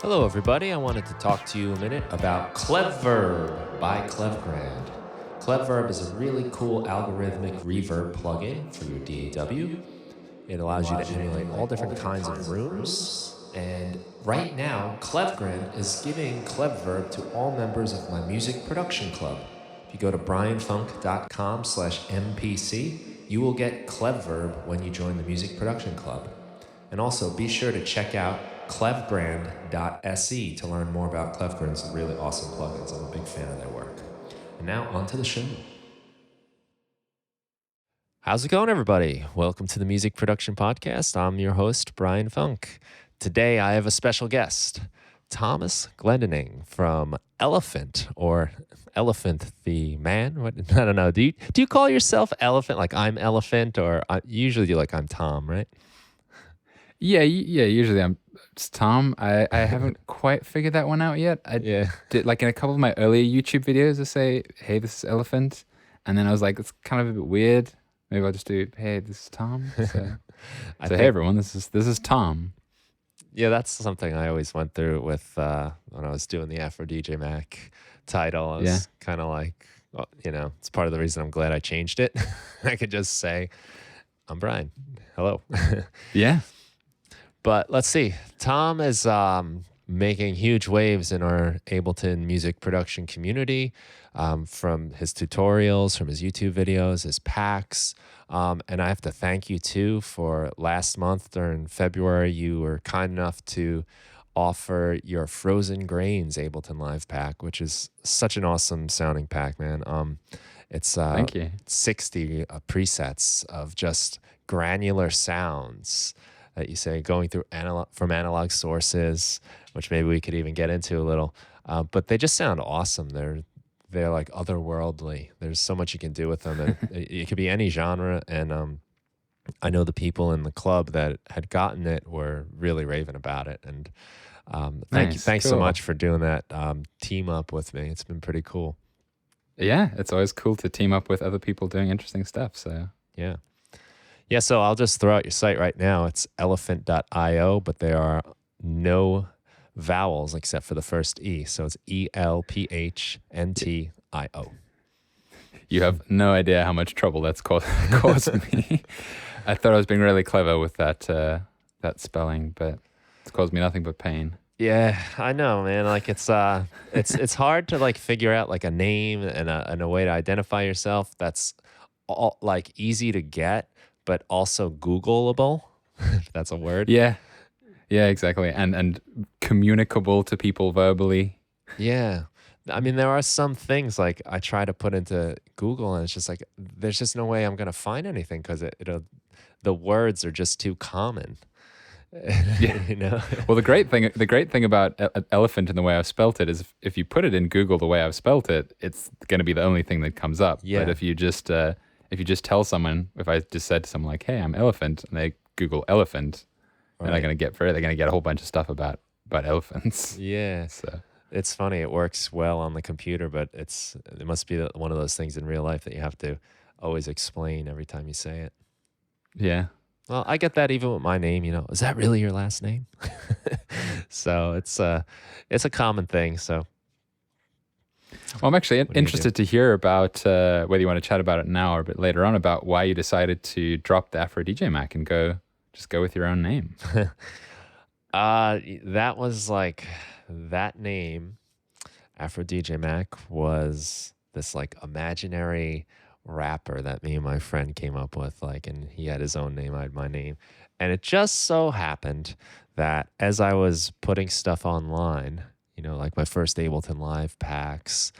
Hello, everybody. I wanted to talk to you a minute about Cleverb by Clevgrand. Cleverb is a really cool algorithmic reverb plugin for your DAW. It allows you to emulate all different kinds of rooms. And right now, Clevgrand is giving Cleverb to all members of my music production club. If you go to brianfunk.com/MPC, you will get Cleverb when you join the music production club. And also be sure to check out clevgrand.se to learn more about Clevgrand's really awesome plugins. I'm a big fan of their work. And now on to the show. How's it going, everybody? Welcome to the Music Production Podcast. I'm your host, Brian Funk. Today I have a special guest, Thomas Glendinning from ELPHNT, or ELPHNT the man? What? I don't know. Do you call yourself ELPHNT, like I'm ELPHNT, or usually you like I'm Tom, right? Yeah. Usually it's Tom. I haven't quite figured that one out yet. I did, like in a couple of my earlier YouTube videos, I say, "Hey, this is ELPHNT," and then I was like, "It's kind of a bit weird. Maybe I'll just do, hey, this is Tom." So, hey everyone, this is Tom. Yeah, that's something I always went through with when I was doing the Afro DJ Mac title. I was kind of like, well, it's part of the reason I'm glad I changed it. I could just say, I'm Brian. Hello. Yeah. But let's see. Tom is making huge waves in our Ableton music production community, from his tutorials, from his YouTube videos, his packs. And I have to thank you, too, for last month during February. You were kind enough to offer your Frozen Grains Ableton Live pack, which is such an awesome sounding pack, man. It's Thank you. 60 presets of just granular sounds that you say going through analog sources, which maybe we could even get into a little. But they just sound awesome. They're like otherworldly. There's so much you can do with them. And it could be any genre. And I know the people in the club that had gotten it were really raving about it. And thanks so much for doing that team up with me. It's been pretty cool. Yeah, it's always cool to team up with other people doing interesting stuff. So yeah. Yeah, so I'll just throw out your site right now. It's elephant.io, but there are no vowels except for the first E. So it's ELPHNT.io. You have no idea how much trouble that's caused me. I thought I was being really clever with that spelling, but it's caused me nothing but pain. Yeah, I know, man. Like it's hard to like figure out like a name and a way to identify yourself that's all like easy to get, but also Googleable, if that's a word. Yeah, exactly. And communicable to people verbally. Yeah. I mean, there are some things like I try to put into Google and it's just like, there's just no way I'm going to find anything because the words are just too common. Yeah. Well, the great thing about elephant and the way I've spelt it is if you put it in Google the way I've spelt it, it's going to be the only thing that comes up. Yeah. But if you just tell someone, if I just said to someone like, "Hey, I'm ELPHNT," and they Google elephant, they're not going to get they're going to get a whole bunch of stuff about elephants. Yeah. So it's funny. It works well on the computer, but it must be one of those things in real life that you have to always explain every time you say it. Yeah. Well, I get that even with my name, is that really your last name? So it's a common thing. So, well, I'm actually interested to hear about whether you want to chat about it now or a bit later on about why you decided to drop the Afro DJ Mac and go with your own name. That was like that name, Afro DJ Mac, was this like imaginary rapper that me and my friend came up with, like, and he had his own name, I had my name. And it just so happened that as I was putting stuff online, like my first Ableton Live packs,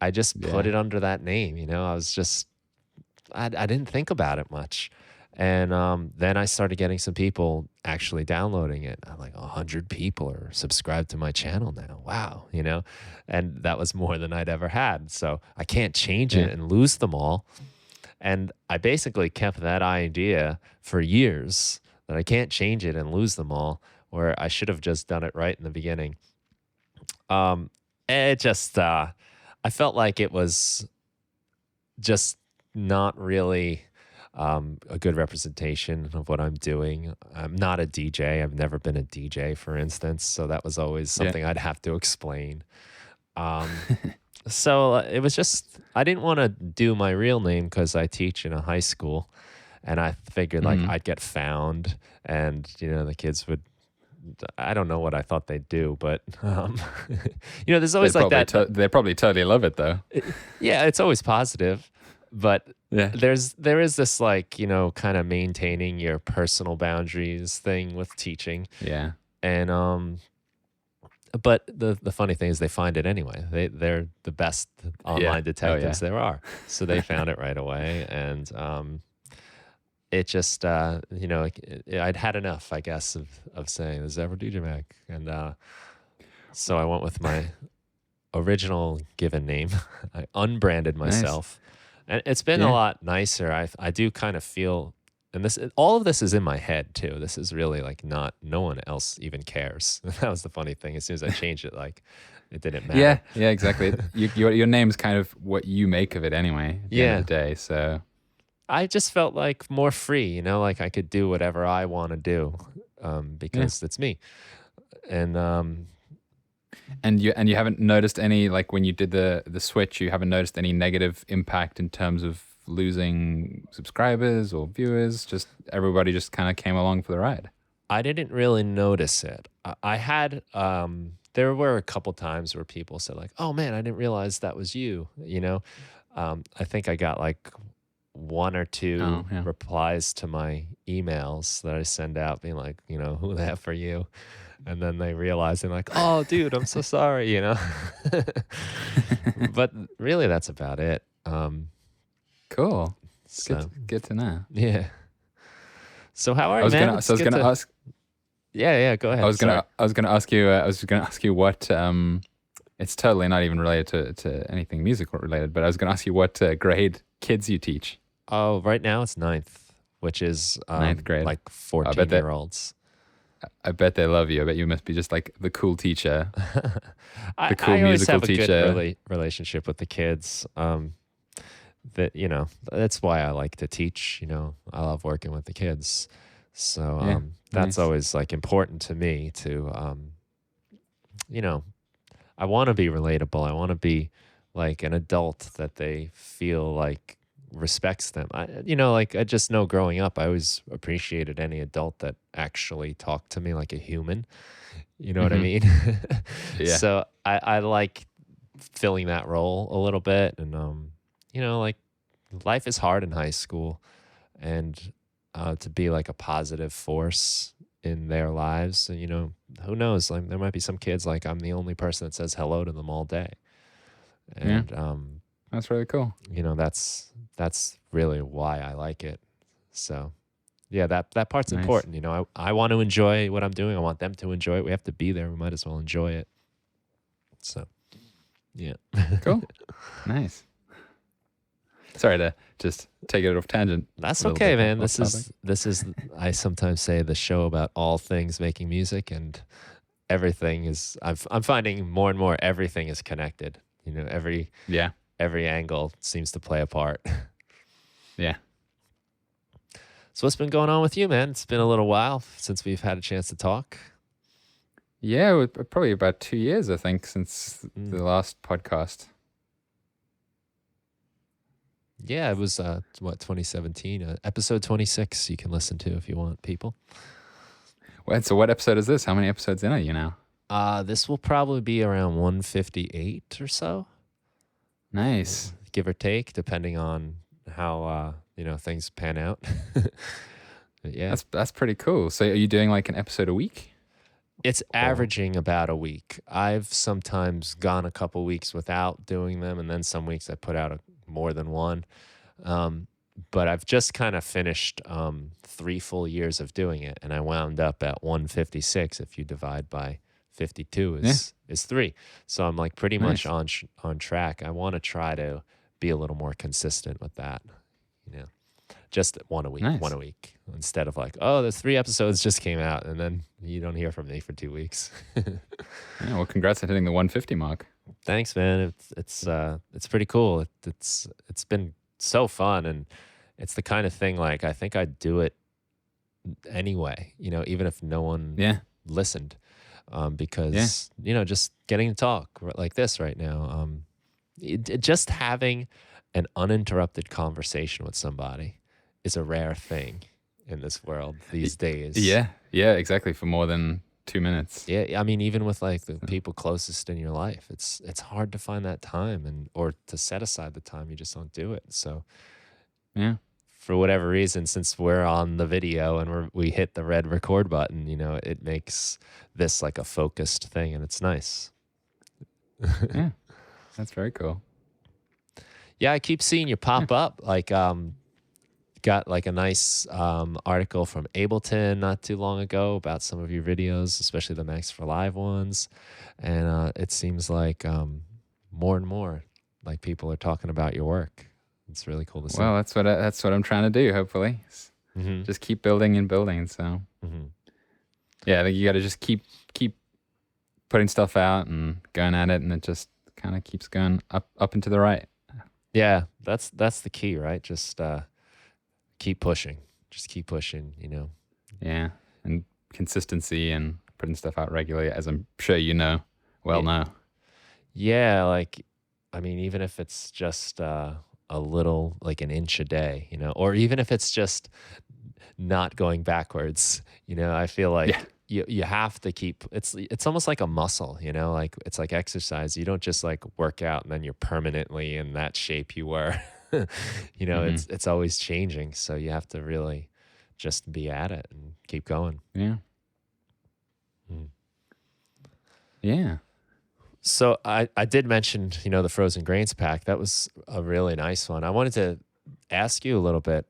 I just put it under that name. I didn't think about it much. And then I started getting some people actually downloading it. I'm like, 100 people are subscribed to my channel now. Wow, and that was more than I'd ever had. So I can't change it and lose them all. And I basically kept that idea for years that I can't change it and lose them all, where I should have just done it right in the beginning. It just, I felt like it was just not really a good representation of what I'm doing. I'm not a DJ. I've never been a DJ, for instance, so that was always Yeah. something I'd have to explain. So it was just, I didn't want to do my real name because I teach in a high school, and I figured like Mhm. I'd get found, and the kids would. I don't know what I thought they'd do, but there's always like that. They probably totally love it though. Yeah, it's always positive, but Yeah. there is this like kind of maintaining your personal boundaries thing with teaching, Yeah. and but the funny thing is they find it anyway. They're the best online detectives there are, so they found it right away, and it just I'd had enough, I guess, of saying this is Ever DJ Mac, and so I went with my original given name. I unbranded myself, and it's been a lot nicer. I do kind of feel, and all of this is in my head too. This is really like no one else even cares. That was the funny thing. As soon as I changed it, like it didn't matter. Yeah, exactly. Your name's kind of what you make of it anyway. At the end of the day, so. I just felt like more free, like I could do whatever I want to do, because it's me. And you haven't noticed any, like when you did the switch, you haven't noticed any negative impact in terms of losing subscribers or viewers? Just everybody just kind of came along for the ride. I didn't really notice it. I had there were a couple times where people said like, "Oh man, I didn't realize that was you." I think I got like one or two replies to my emails that I send out being like, who the F are you? And then they realize they're like, oh, dude, I'm so sorry, But really, that's about it. Cool. So, good to know. Yeah. So how are you, man? I was gonna ask. Yeah, go ahead. I was gonna ask you what. It's totally not even related to anything musical related, but I was gonna ask you what grade kids you teach. Oh, right now it's ninth, which is ninth grade, like 14-year-olds. I bet they love you. I bet you must be just like the cool teacher, the cool musical teacher. I always have a good relationship with the kids. That's why I like to teach. I love working with the kids. So that's always like important to me to, I want to be relatable. I want to be like an adult that they feel like respects them. I just know growing up, I always appreciated any adult that actually talked to me like a human. You know what I mean? Yeah. So I like filling that role a little bit. And, like life is hard in high school, and to be like a positive force in their lives. And, who knows? Like there might be some kids like I'm the only person that says hello to them all day. And that's really cool. That's really why I like it. So yeah, that part's important. I want to enjoy what I'm doing. I want them to enjoy it. We have to be there. We might as well enjoy it. So yeah. Cool. Nice. Sorry to just take it off tangent. That's okay, man. This is I sometimes say the show about all things making music, and everything is I'm finding more and more everything is connected. Every angle seems to play a part. Yeah. So what's been going on with you, man? It's been a little while since we've had a chance to talk. Yeah, probably about 2 years, I think, since the last podcast. Yeah, it was 2017, episode 26. You can listen to if you want, people. Wait, so what episode is this? How many episodes in are you now? This will probably be around 158 or so. Nice, give or take, depending on how things pan out. Yeah, that's pretty cool. So, are you doing like an episode a week? It's averaging about a week. I've sometimes gone a couple weeks without doing them, and then some weeks I put out more than one. But I've just kind of finished 3 full years of doing it, and I wound up at 156. If you divide by 52 is 3. So I'm like pretty much on track. I want to try to be a little more consistent with that. Just one a week, instead of like, oh, there's 3 episodes just came out, and then you don't hear from me for 2 weeks. Yeah, well, congrats on hitting the 150 mark. Thanks, man. It's pretty cool. It's been so fun, and it's the kind of thing like I think I'd do it anyway, you know, even if no one Yeah. listened, Yeah. because you know, just getting to talk like this right now, just having an uninterrupted conversation with somebody is a rare thing in this world Y- these days. Yeah. Yeah. Exactly. For more than 2 minutes. Yeah, I mean, even with like the So, people closest in your life, it's hard to find that time and or to set aside the time. You just don't do it. So yeah. for whatever reason, since we're on the video and we hit the red record button, you know, it makes this like a focused thing, and it's nice. Yeah. That's very cool. Yeah, I keep seeing you Yeah. pop up. Like, got like a nice article from Ableton not too long ago about some of your videos, especially the Max for Live ones, and it seems like more and more like people are talking about your work. It's really cool to see. Well, that's what I'm trying to do. Hopefully, Hmm. just keep building and building. So Hmm. yeah, I think you got to just keep putting stuff out and going at it, and it just kind of keeps going up and to the right. Yeah, that's the key, right? Just keep pushing. Just keep pushing. You know. Yeah, and consistency and putting stuff out regularly, as I'm sure you know. Well, Yeah. no. Yeah, like I mean, even if it's just a little, like an inch a day, you know, or even if it's just not going backwards, you know, I feel Yeah. like you have to keep. It's almost like a muscle, you know, like it's like exercise. You don't just like work out and then you're permanently in that shape you were. You know, Hmm. it's always changing, so you have to really just be at it and keep going. Yeah. Mm. Yeah. So I did mention, you know, the frozen grains pack. That was a really nice one. I wanted to ask you a little bit.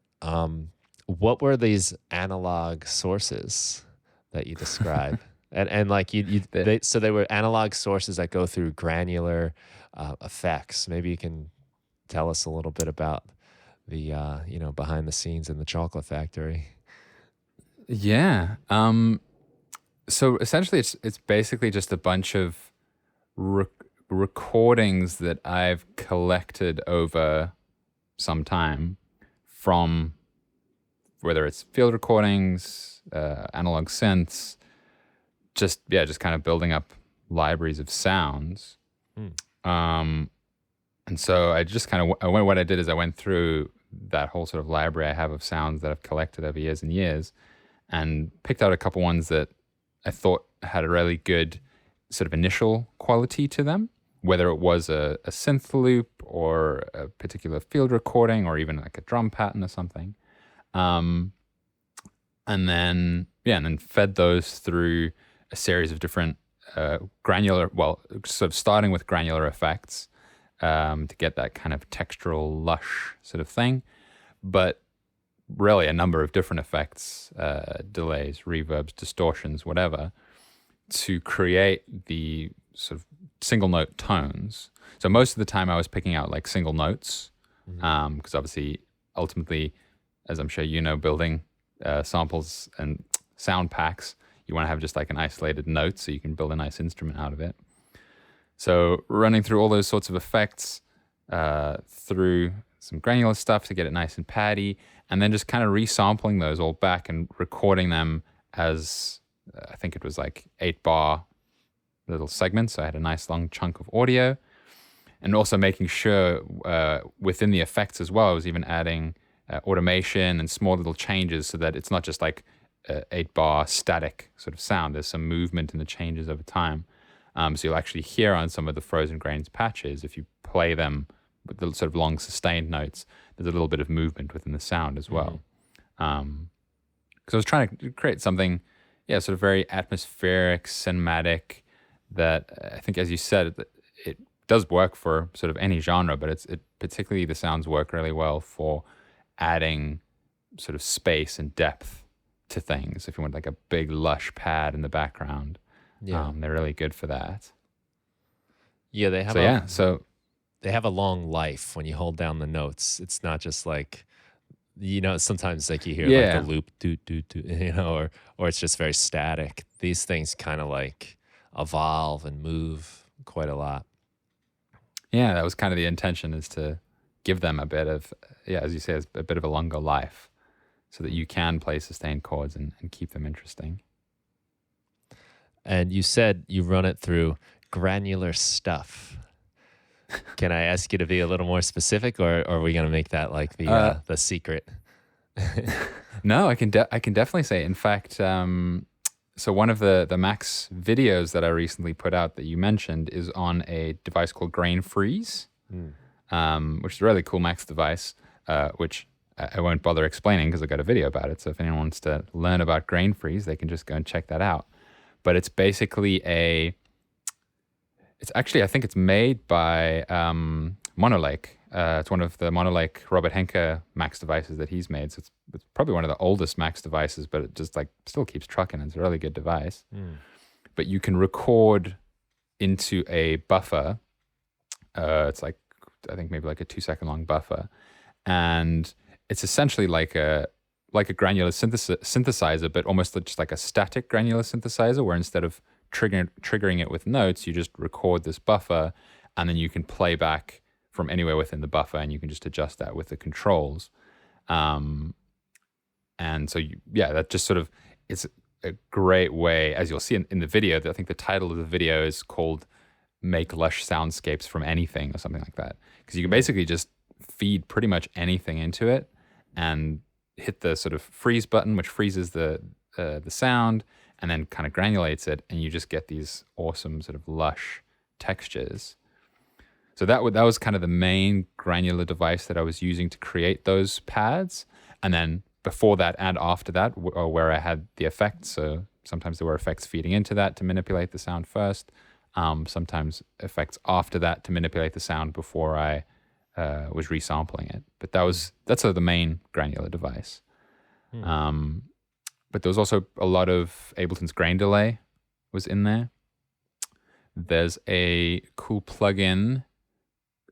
What were these analog sources that you describe? And like The, so they were analog sources that go through granular effects. Maybe you can tell us a little bit about the you know, behind the scenes in the chocolate factory. yeah. So essentially, it's basically just a bunch of rec- recordings that I've collected over some time from whether it's field recordings, analog synths, just kind of building up libraries of sounds. Hmm. Um, and so I just kind of what I did is I went through that whole sort of library I have of sounds that I've collected over years and years, and picked out a couple ones that I thought had a really good sort of initial quality to them, whether it was a synth loop or a particular field recording or even like a drum pattern or something. Um, and then fed those through a series of different granular, well, sort of starting with granular effects to get that kind of textural lush sort of thing, but really a number of different effects, delays, reverbs, distortions, whatever, to create the sort of single note tones. So most of the time I was picking out like single notes, Mhm. because obviously, ultimately, as I'm sure you know, building samples and sound packs, you want to have just like an isolated note so you can build a nice instrument out of it. So running through all those sorts of effects, through some granular stuff to get it nice and patty, and then just kind of resampling those all back and recording them as I think it was like 8-bar little segments. So I had a nice long chunk of audio, and also making sure within the effects as well, I was even adding automation and small little changes so that it's not just like 8-bar static sort of sound. There's some movement in the changes over time. So you'll actually hear on some of the frozen grains patches, if you play them with the sort of long sustained notes, there's a little bit of movement within the sound as well. Because I was trying to create something, yeah, sort of very atmospheric, cinematic, that I think, as you said, it does work for sort of any genre, but it particularly the sounds work really well for adding sort of space and depth to things. If you want like a big lush pad in the background, Yeah. they're really good for that. Yeah, they have a long life when you hold down the notes. It's not just like, you know, sometimes like you hear like the Yeah, loop doot doot doot, you know, or it's just very static. These things kind of like evolve and move quite a lot. yeah, that was kind of the intention, is to give them a bit of, yeah, as you say, a bit of a longer life so that you can play sustained chords and keep them interesting. And you said you run it through granular stuff. Can I ask you to be a little more specific, or are we going to make that like the secret? No, I can definitely say. In fact, so one of the Max videos that I recently put out that you mentioned is on a device called Grain Freeze, which is a really cool Max device, which I won't bother explaining because I got a video about it. So if anyone wants to learn about Grain Freeze, they can just go and check that out. But it's basically it's actually, I think it's made by Monolake. It's one of the Monolake Robert Henke Max devices that he's made. So it's probably one of the oldest Max devices, but it just like still keeps trucking. It's a really good device. But you can record into a buffer. It's like, I think maybe like a 2-second long buffer. And it's essentially like a granular synthesizer, but almost just like a static granular synthesizer, where instead of triggering it with notes, you just record this buffer, and then you can play back from anywhere within the buffer, and you can just adjust that with the controls. And so, that just sort of, it's a great way, as you'll see in the video, I think the title of the video is called Make Lush Soundscapes from Anything or something like that. Because you can basically just feed pretty much anything into it and hit the sort of freeze button, which freezes the sound and then kind of granulates it, and you just get these awesome sort of lush textures. So that was kind of the main granular device that I was using to create those pads. And then before that and after that, where I had the effects. So sometimes there were effects feeding into that to manipulate the sound first. Sometimes effects after that to manipulate the sound before I was resampling it. But that's sort of the main granular device. But there was also a lot of Ableton's grain delay was in there. There's a cool plugin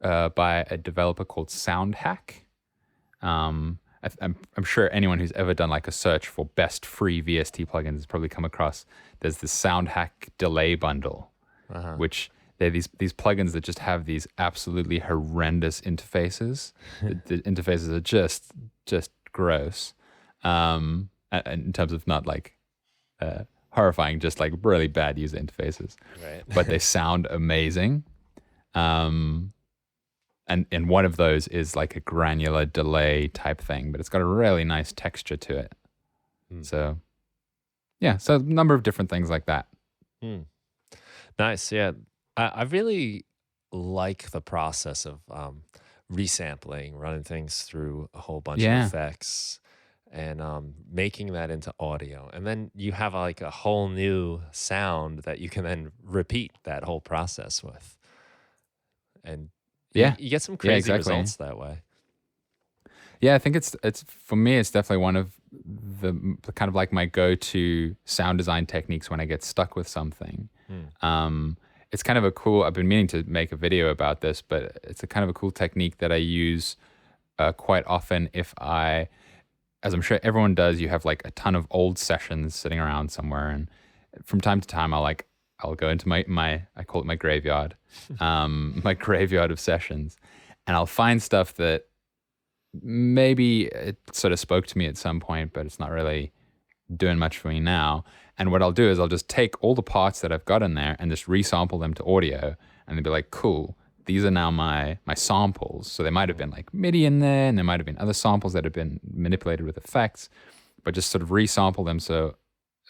by a developer called SoundHack. I'm sure anyone who's ever done like a search for best free VST plugins has probably come across. There's this SoundHack delay bundle, which they're these plugins that just have these absolutely horrendous interfaces. The interfaces are just gross. In terms of not like horrifying, just like really bad user interfaces. Right. But they sound amazing. And one of those is like a granular delay type thing, but it's got a really nice texture to it. So so a number of different things like that. Nice. Yeah. I really like the process of resampling, running things through a whole bunch of effects, and making that into audio. And then you have like a whole new sound that you can then repeat that whole process with. And you get some crazy results that way. Yeah, I think it's for me, it's definitely one of the kind of like my go-to sound design techniques when I get stuck with something. It's kind of a cool, I've been meaning to make a video about this, but it's a kind of a cool technique that I use quite often if as I'm sure everyone does, you have like a ton of old sessions sitting around somewhere, and from time to time I'll go into my I call it my graveyard, my graveyard of sessions, and I'll find stuff that maybe it sort of spoke to me at some point, but it's not really doing much for me now. And what I'll do is I'll just take all the parts that I've got in there and just resample them to audio, and they'll be like, cool, these are now my samples. So there might have been like MIDI in there, and there might have been other samples that have been manipulated with effects, but just sort of resample them. So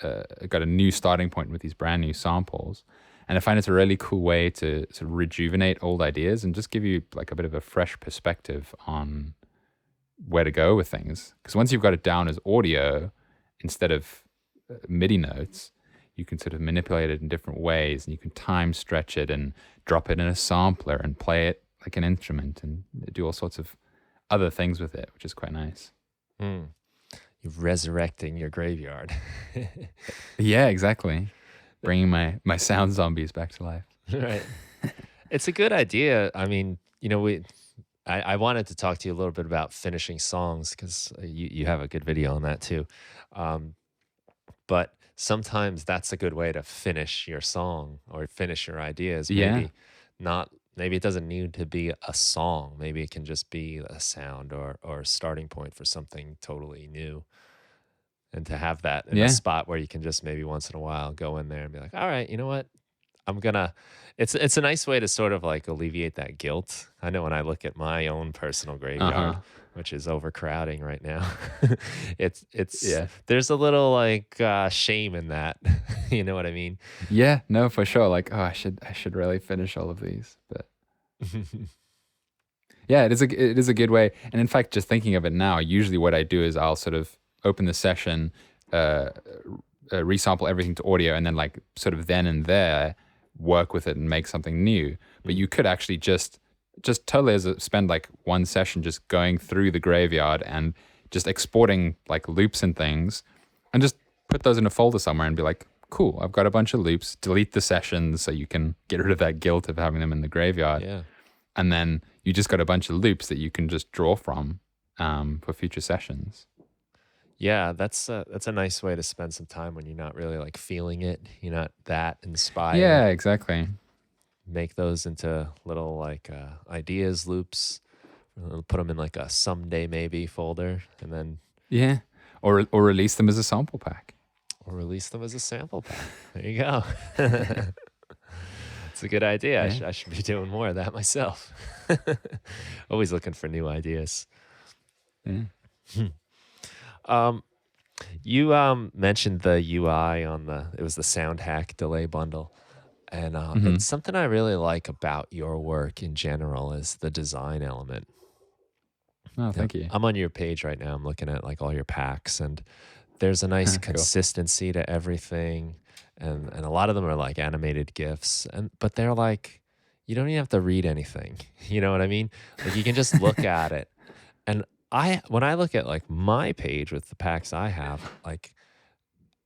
I got a new starting point with these brand new samples. And I find it's a really cool way to sort of rejuvenate old ideas and just give you like a bit of a fresh perspective on where to go with things. Because once you've got it down as audio instead of MIDI notes, you can sort of manipulate it in different ways, and you can time stretch it and drop it in a sampler and play it like an instrument and do all sorts of other things with it, which is quite nice. You're resurrecting your graveyard. Yeah, exactly. Bringing my sound zombies back to life. Right. It's a good idea. I mean, I wanted to talk to you a little bit about finishing songs, because you have a good video on that too. But sometimes that's a good way to finish your song or finish your ideas. Maybe not maybe it doesn't need to be a song. Maybe it can just be a sound or a starting point for something totally new. And to have that in a Yeah. spot where you can just maybe once in a while go in there and be like, all right, you know what? I'm gonna it's a nice way to sort of like alleviate that guilt. I know when I look at my own personal graveyard, Uh-huh. which is overcrowding right now, it's Yeah. there's a little like shame in that. You know what I mean? Yeah, no, for sure. Like, oh, I should really finish all of these. But yeah, it is a good way. And in fact, just thinking of it now, usually what I do is I'll sort of open the session, uh, resample everything to audio, and then like sort of then and there work with it and make something new. But you could actually just totally spend like one session just going through the graveyard and just exporting like loops and things, and just put those in a folder somewhere and be like, cool, I've got a bunch of loops. Delete the sessions so you can get rid of that guilt of having them in the graveyard. Yeah. And then you just got a bunch of loops that you can just draw from for future sessions. Yeah, that's a nice way to spend some time when you're not really like feeling it. You're not that inspired. Yeah, exactly. Make those into little like ideas loops. Put them in like a someday maybe folder, and then Yeah. Or release them as a sample pack. or release them as a sample pack. There you go. It's a good idea. Yeah. I should be doing more of that myself. Always looking for new ideas. Yeah. Um, you mentioned the UI on it was the Sound Hack delay bundle. And Mm-hmm. it's something I really like about your work in general is the design element. Oh, Yeah, thank you. I'm on your page right now. I'm looking at like all your packs, and there's a nice Cool. consistency to everything, and a lot of them are like animated GIFs, but they're like you don't even have to read anything. You know what I mean? Like you can just look at it. And when I look at like my page with the packs I have, like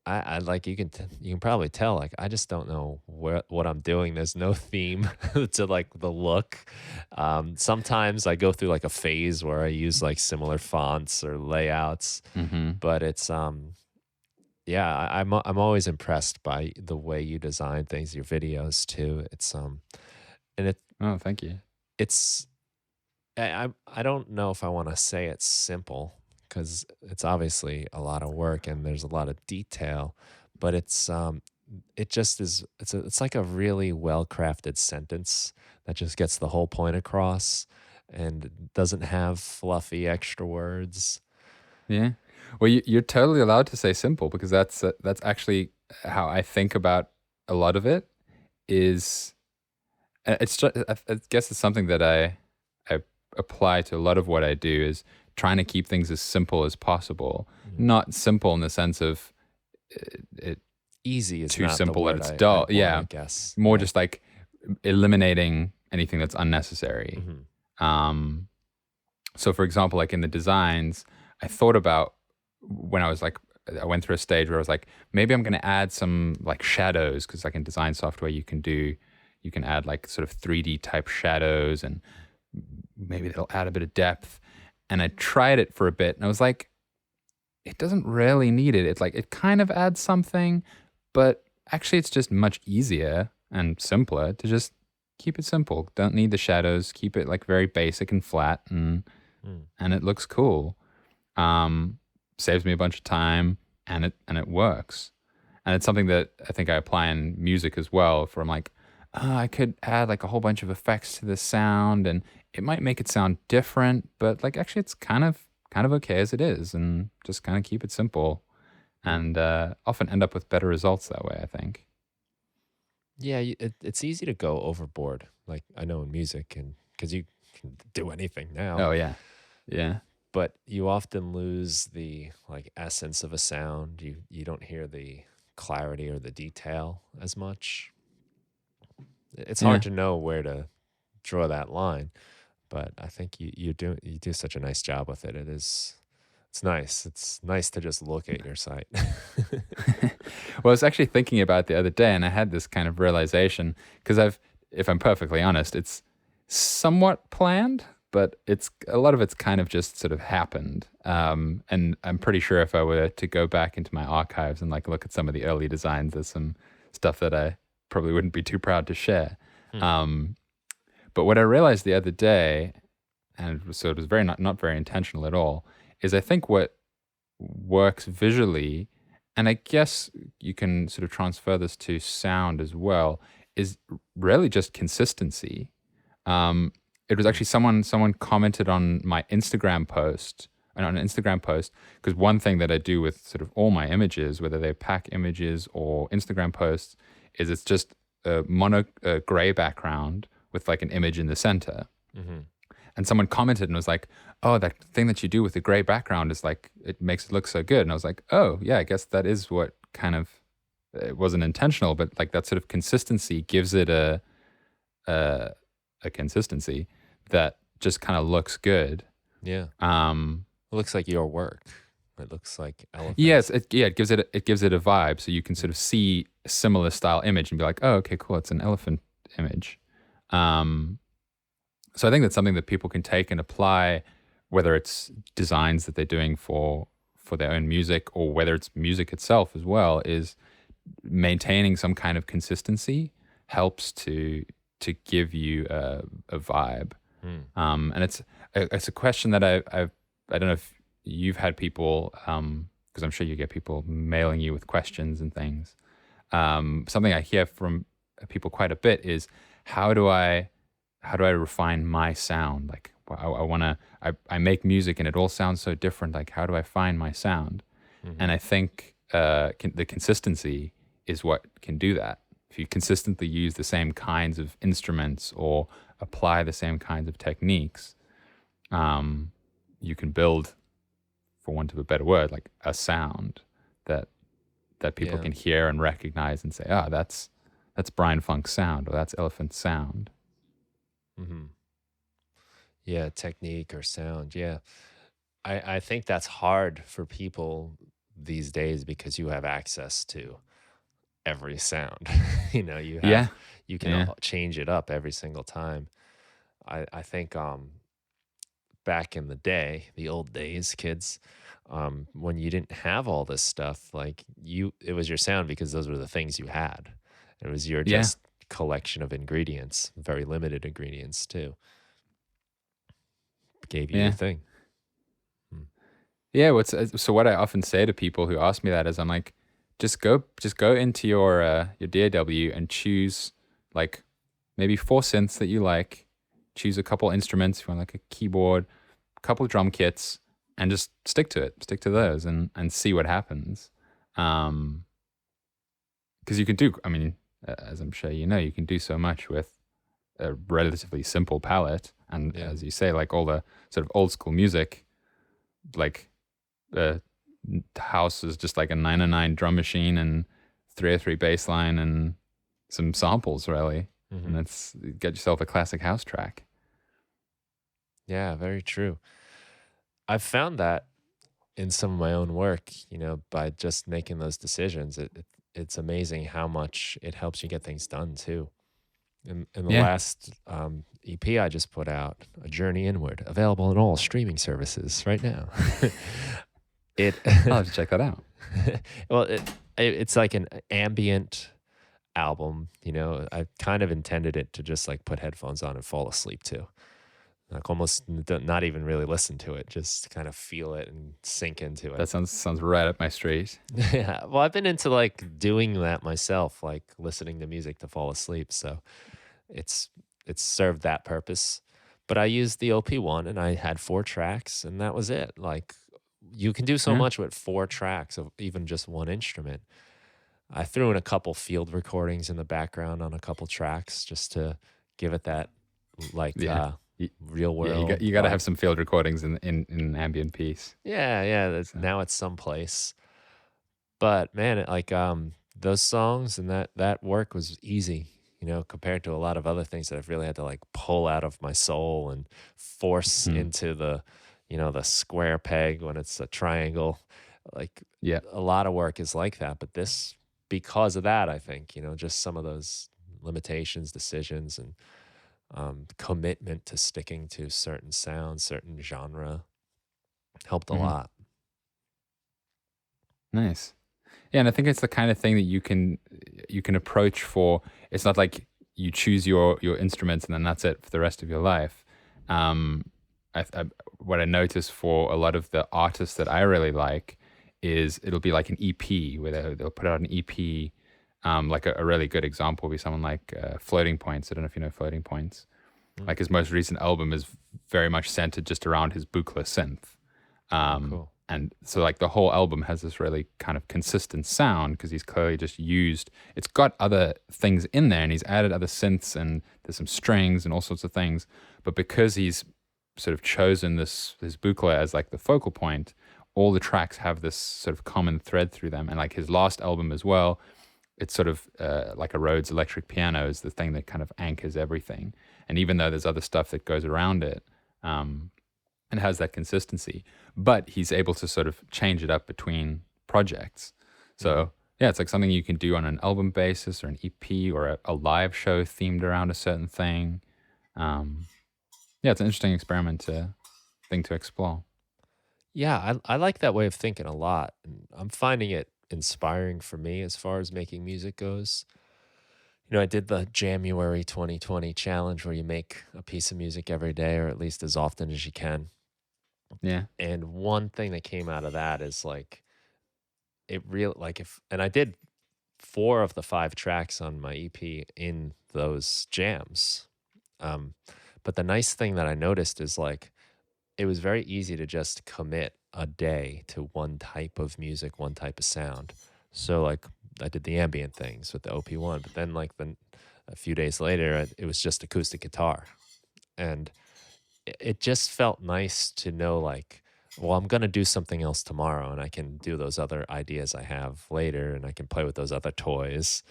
I like you can probably tell like I just don't know what I'm doing. There's no theme to like the look. Sometimes I go through like a phase where I use like similar fonts or layouts, Mm-hmm. but it's yeah, I'm always impressed by the way you design things, your videos too. It's and Oh, thank you. it's I don't know if I want to say it's simple because it's obviously a lot of work and there's a lot of detail, but it just is it's like a really well crafted sentence that just gets the whole point across and doesn't have fluffy extra words. Yeah. Well, you're totally allowed to say simple because that's actually how I think about a lot of it. Is it's just, I guess it's something that I apply to a lot of what I do is trying to keep things as simple as possible. Mm. Not simple in the sense of it Easy is too not the simple that word it's I dull. want, Yeah, I guess. more Yeah. just like eliminating anything that's unnecessary. Mhm. So for example, like in the designs, I thought about when I went through a stage where I was like, maybe I'm going to add some like shadows because like in design software, you can add like sort of 3D type shadows and maybe they'll add a bit of depth. And I tried it for a bit and I was like, it doesn't really need it. It's like, it kind of adds something, but actually it's just much easier and simpler to just keep it simple. Don't need the shadows. Keep it like very basic and flat and it looks cool. Saves me a bunch of time and it works. And it's something that I think I apply in music as well. For I'm like, I could add like a whole bunch of effects to the sound, and it might make it sound different, but like actually, it's kind of okay as it is, and just kind of keep it simple, and often end up with better results that way. I think. Yeah, it's easy to go overboard. Like I know in music, and because you can do anything now, Oh yeah, yeah, but you often lose the like essence of a sound. You don't hear the clarity or the detail as much. It's yeah. hard to know where to draw that line, but I think you do such a nice job with it. It's nice. It's nice to just look at your site. Well, I was actually thinking about it the other day, and I had this kind of realization because if I'm perfectly honest, it's somewhat planned, but it's a lot of it's kind of just sort of happened. And I'm pretty sure if I were to go back into my archives and like look at some of the early designs, there's some stuff that I probably wouldn't be too proud to share. Hmm. Um, But what I realized the other day, so it was very not very intentional at all, is I think what works visually, and I guess you can sort of transfer this to sound as well, is really just consistency. It was Mm. actually someone commented on my Instagram post, on an Instagram post, because one thing that I do with sort of all my images, whether they're pack images or Instagram posts, is it's just a mono gray background with like an image in the center. Mm-hmm. And someone commented and was like, "Oh, that thing that you do with the gray background is like it makes it look so good." And I was like, "Oh, yeah, I guess that is what kind of it wasn't intentional, but like that sort of consistency gives it a, a consistency that just kind of looks good." Yeah. Um, It looks like your work. It looks like yes, elephants. it gives it a vibe, so you can sort of see a similar style image and be like, "Oh, okay, cool, it's an elephant image." Um, So I think that's something that people can take and apply, whether it's designs that they're doing for their own music or whether it's music itself as well, is maintaining some kind of consistency helps to give you a vibe. Mm. And it's a question that I don't know if you've had people, because I'm sure you get people mailing you with questions and things. Something I hear from people quite a bit is how do I refine my sound? Like I want to, I make music and it all sounds so different. Like how do I find my sound? Mm-hmm. And I think the consistency is what can do that. If you consistently use the same kinds of instruments or apply the same kinds of techniques, you can build, for want of a better word, like a sound that people Yeah. can hear and recognize and say, "Ah, that's Brian Funk's sound," or "That's Elephant's sound." Mm-hmm. Yeah. Technique or sound. Yeah. I think that's hard for people these days because you have access to every sound. Yeah, You can yeah, change it up every single time. I think back in the day, the old days, kids, when you didn't have all this stuff, like it was your sound because those were the things you had. It was your yeah. just collection of ingredients, very limited ingredients too. Gave you your Yeah. thing. Mm. Yeah, so what I often say to people who ask me that is I'm like, just go into your DAW and choose like maybe 4 synths that you like, choose a couple instruments, if you want like a keyboard, a couple drum kits, and just stick to it. Stick to those and see what happens. Um, because you can do, I mean, as I'm sure you know, you can do so much with a relatively simple palette. And Yeah. as you say, like all the sort of old school music, like the house is just like a 909 drum machine and 303 bass line and some samples really, and Hmm. it's get yourself a classic house track. Yeah, very true. I've found that in some of my own work, by just making those decisions, it's amazing how much it helps you get things done too. In the Yeah, last EP I just put out, A Journey Inward, available in all streaming services right now. it I'll have to check that out. well, it's like an ambient album. I kind of intended it to just like put headphones on and fall asleep to. Like almost not even really listen to it, just kind of feel it and sink into it. That sounds right up my street. Yeah. Well, I've been into like doing that myself, like listening to music to fall asleep. So it's it's served that purpose. But I used the OP1 and I had 4 tracks and that was it. Like you can do so Yeah, much with 4 tracks of even just one instrument. I threw in a couple field recordings in the background on a couple tracks just to give it that like yeah, Y- real yeah. world You got to have vibe. some field recordings in an ambient piece. Yeah, yeah. So Now it's someplace. But man, those songs and that work was easy, compared to a lot of other things that I've really had to like pull out of my soul and force mhm. into the square peg when it's a triangle. Like Yeah, a lot of work is like that, but this because of that, I think, just some of those limitations, decisions and commitment to sticking to certain sounds, certain genre helped a hmm, lot. nice. Yeah, and I think it's the kind of thing that you can approach for. It's not like you choose your instruments and then that's it for the rest of your life. Um, what I notice for a lot of the artists that I really like is it'll be like an EP where they'll put out an EP. Like a really good example would be someone like Floating Points. I don't know if you know Floating Points. Mm. Like his most recent album is very much centered just around his Buchla synth. Oh, cool. And so like the whole album has this really kind of consistent sound because he's clearly just used, it's got other things in there and he's added other synths and there's some strings and all sorts of things. But because he's sort of chosen this Buchla as like the focal point, all the tracks have this sort of common thread through them. And like his last album as well, it's sort of like a Rhodes electric piano is the thing that kind of anchors everything. And even though there's other stuff that goes around it, and has that consistency, but he's able to sort of change it up between projects. So yeah, it's like something you can do on an album basis or an EP or a live show themed around a certain thing. Yeah, it's an interesting thing to explore. Yeah, I like that way of thinking a lot. And I'm finding it inspiring for me as far as making music goes. I did the January 2020 challenge where you make a piece of music every day or at least as often as you can. Yeah. And one thing that came out of that is like and I did 4 of the 5 tracks on my EP in those jams. Um, but the nice thing that I noticed is like it was very easy to just commit a day to one type of music, one type of sound. So like I did the ambient things with the OP1, but then a few days later, it was just acoustic guitar. And it just felt nice to know like, well, I'm going to do something else tomorrow and I can do those other ideas I have later and I can play with those other toys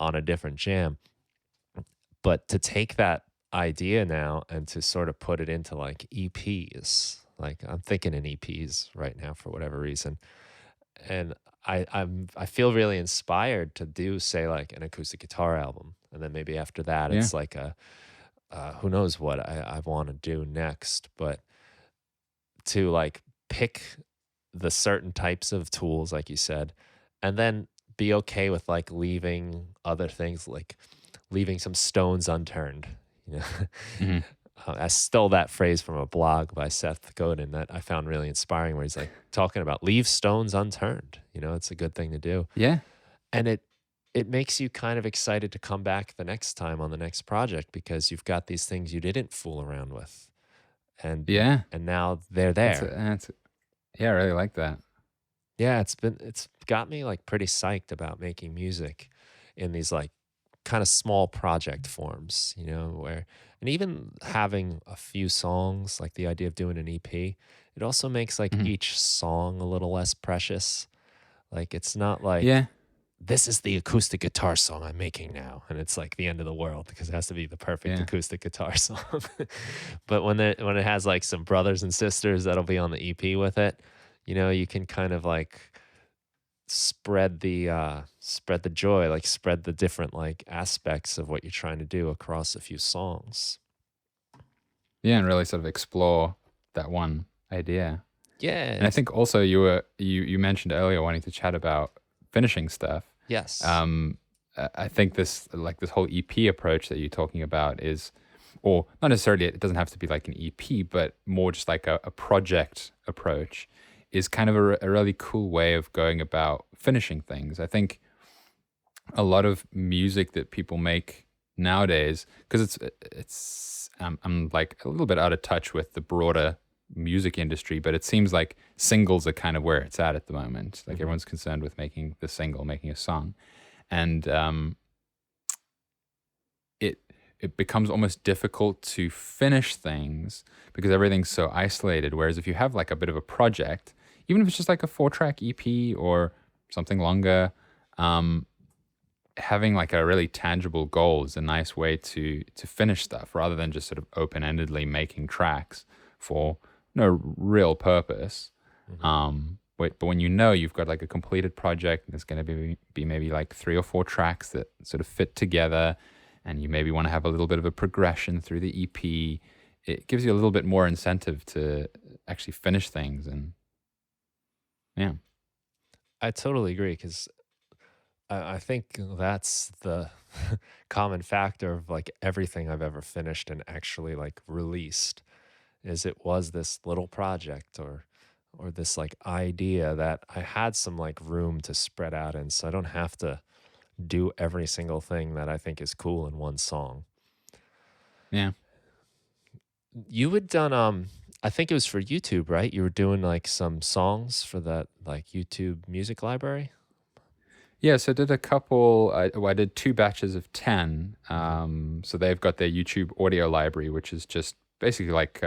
on a different jam. But to take that idea now and to sort of put it into like EPs, like I'm thinking in EPs right now for whatever reason. And I feel really inspired to do say like an acoustic guitar album. And then maybe after that, Yeah. it's like who knows what I want to do next, but to like pick the certain types of tools, like you said, and then be okay with like leaving other things, like leaving some stones unturned. You know, Hmm. I stole that phrase from a blog by Seth Godin that I found really inspiring, where he's like talking about leave stones unturned. It's a good thing to do, Yeah. and it makes you kind of excited to come back the next time on the next project because you've got these things you didn't fool around with, and Yeah. and now they're That's there. yeah, I really like that. Yeah, it's got me like pretty psyched about making music in these like kind of small project forms, where and even having a few songs, like the idea of doing an EP, it also makes like Hmm. each song a little less precious. Like it's not like Yeah. this is the acoustic guitar song I'm making now, and it's like the end of the world because it has to be the perfect Yeah. acoustic guitar song. But when it has like some brothers and sisters that'll be on the EP with it, you can kind of like spread the joy, like spread the different like aspects of what you're trying to do across a few songs. Yeah, and really sort of explore that one idea. Yeah, And I think also you mentioned earlier wanting to chat about finishing stuff. yes. I think this whole EP approach that you're talking about is, or not necessarily, it doesn't have to be like an EP, but more just like a project approach is kind of a really cool way of going about finishing things. I think a lot of music that people make nowadays, because I'm like a little bit out of touch with the broader music industry, but it seems like singles are kind of where it's at the moment. Like Mhm. everyone's concerned with making the single, making a song, and it becomes almost difficult to finish things because everything's so isolated. Whereas if you have like a bit of a project, even if it's just like a 4-track EP or something longer, having like a really tangible goal is a nice way to finish stuff rather than just sort of open-endedly making tracks for no real purpose. Mhm. But when you've got like a completed project and there's going to be maybe like 3 or 4 tracks that sort of fit together, and you maybe want to have a little bit of a progression through the EP, it gives you a little bit more incentive to actually finish things. And yeah. I totally agree because I think that's the common factor of like everything I've ever finished and actually like released is it was this little project or this like idea that I had some like room to spread out in so I don't have to do every single thing that I think is cool in one song. Yeah. You had done I think it was for YouTube, right? You were doing like some songs for that like YouTube music library? Yeah, so I did a couple. I did 2 batches of 10. Mhm. So they've got their YouTube audio library, which is just basically like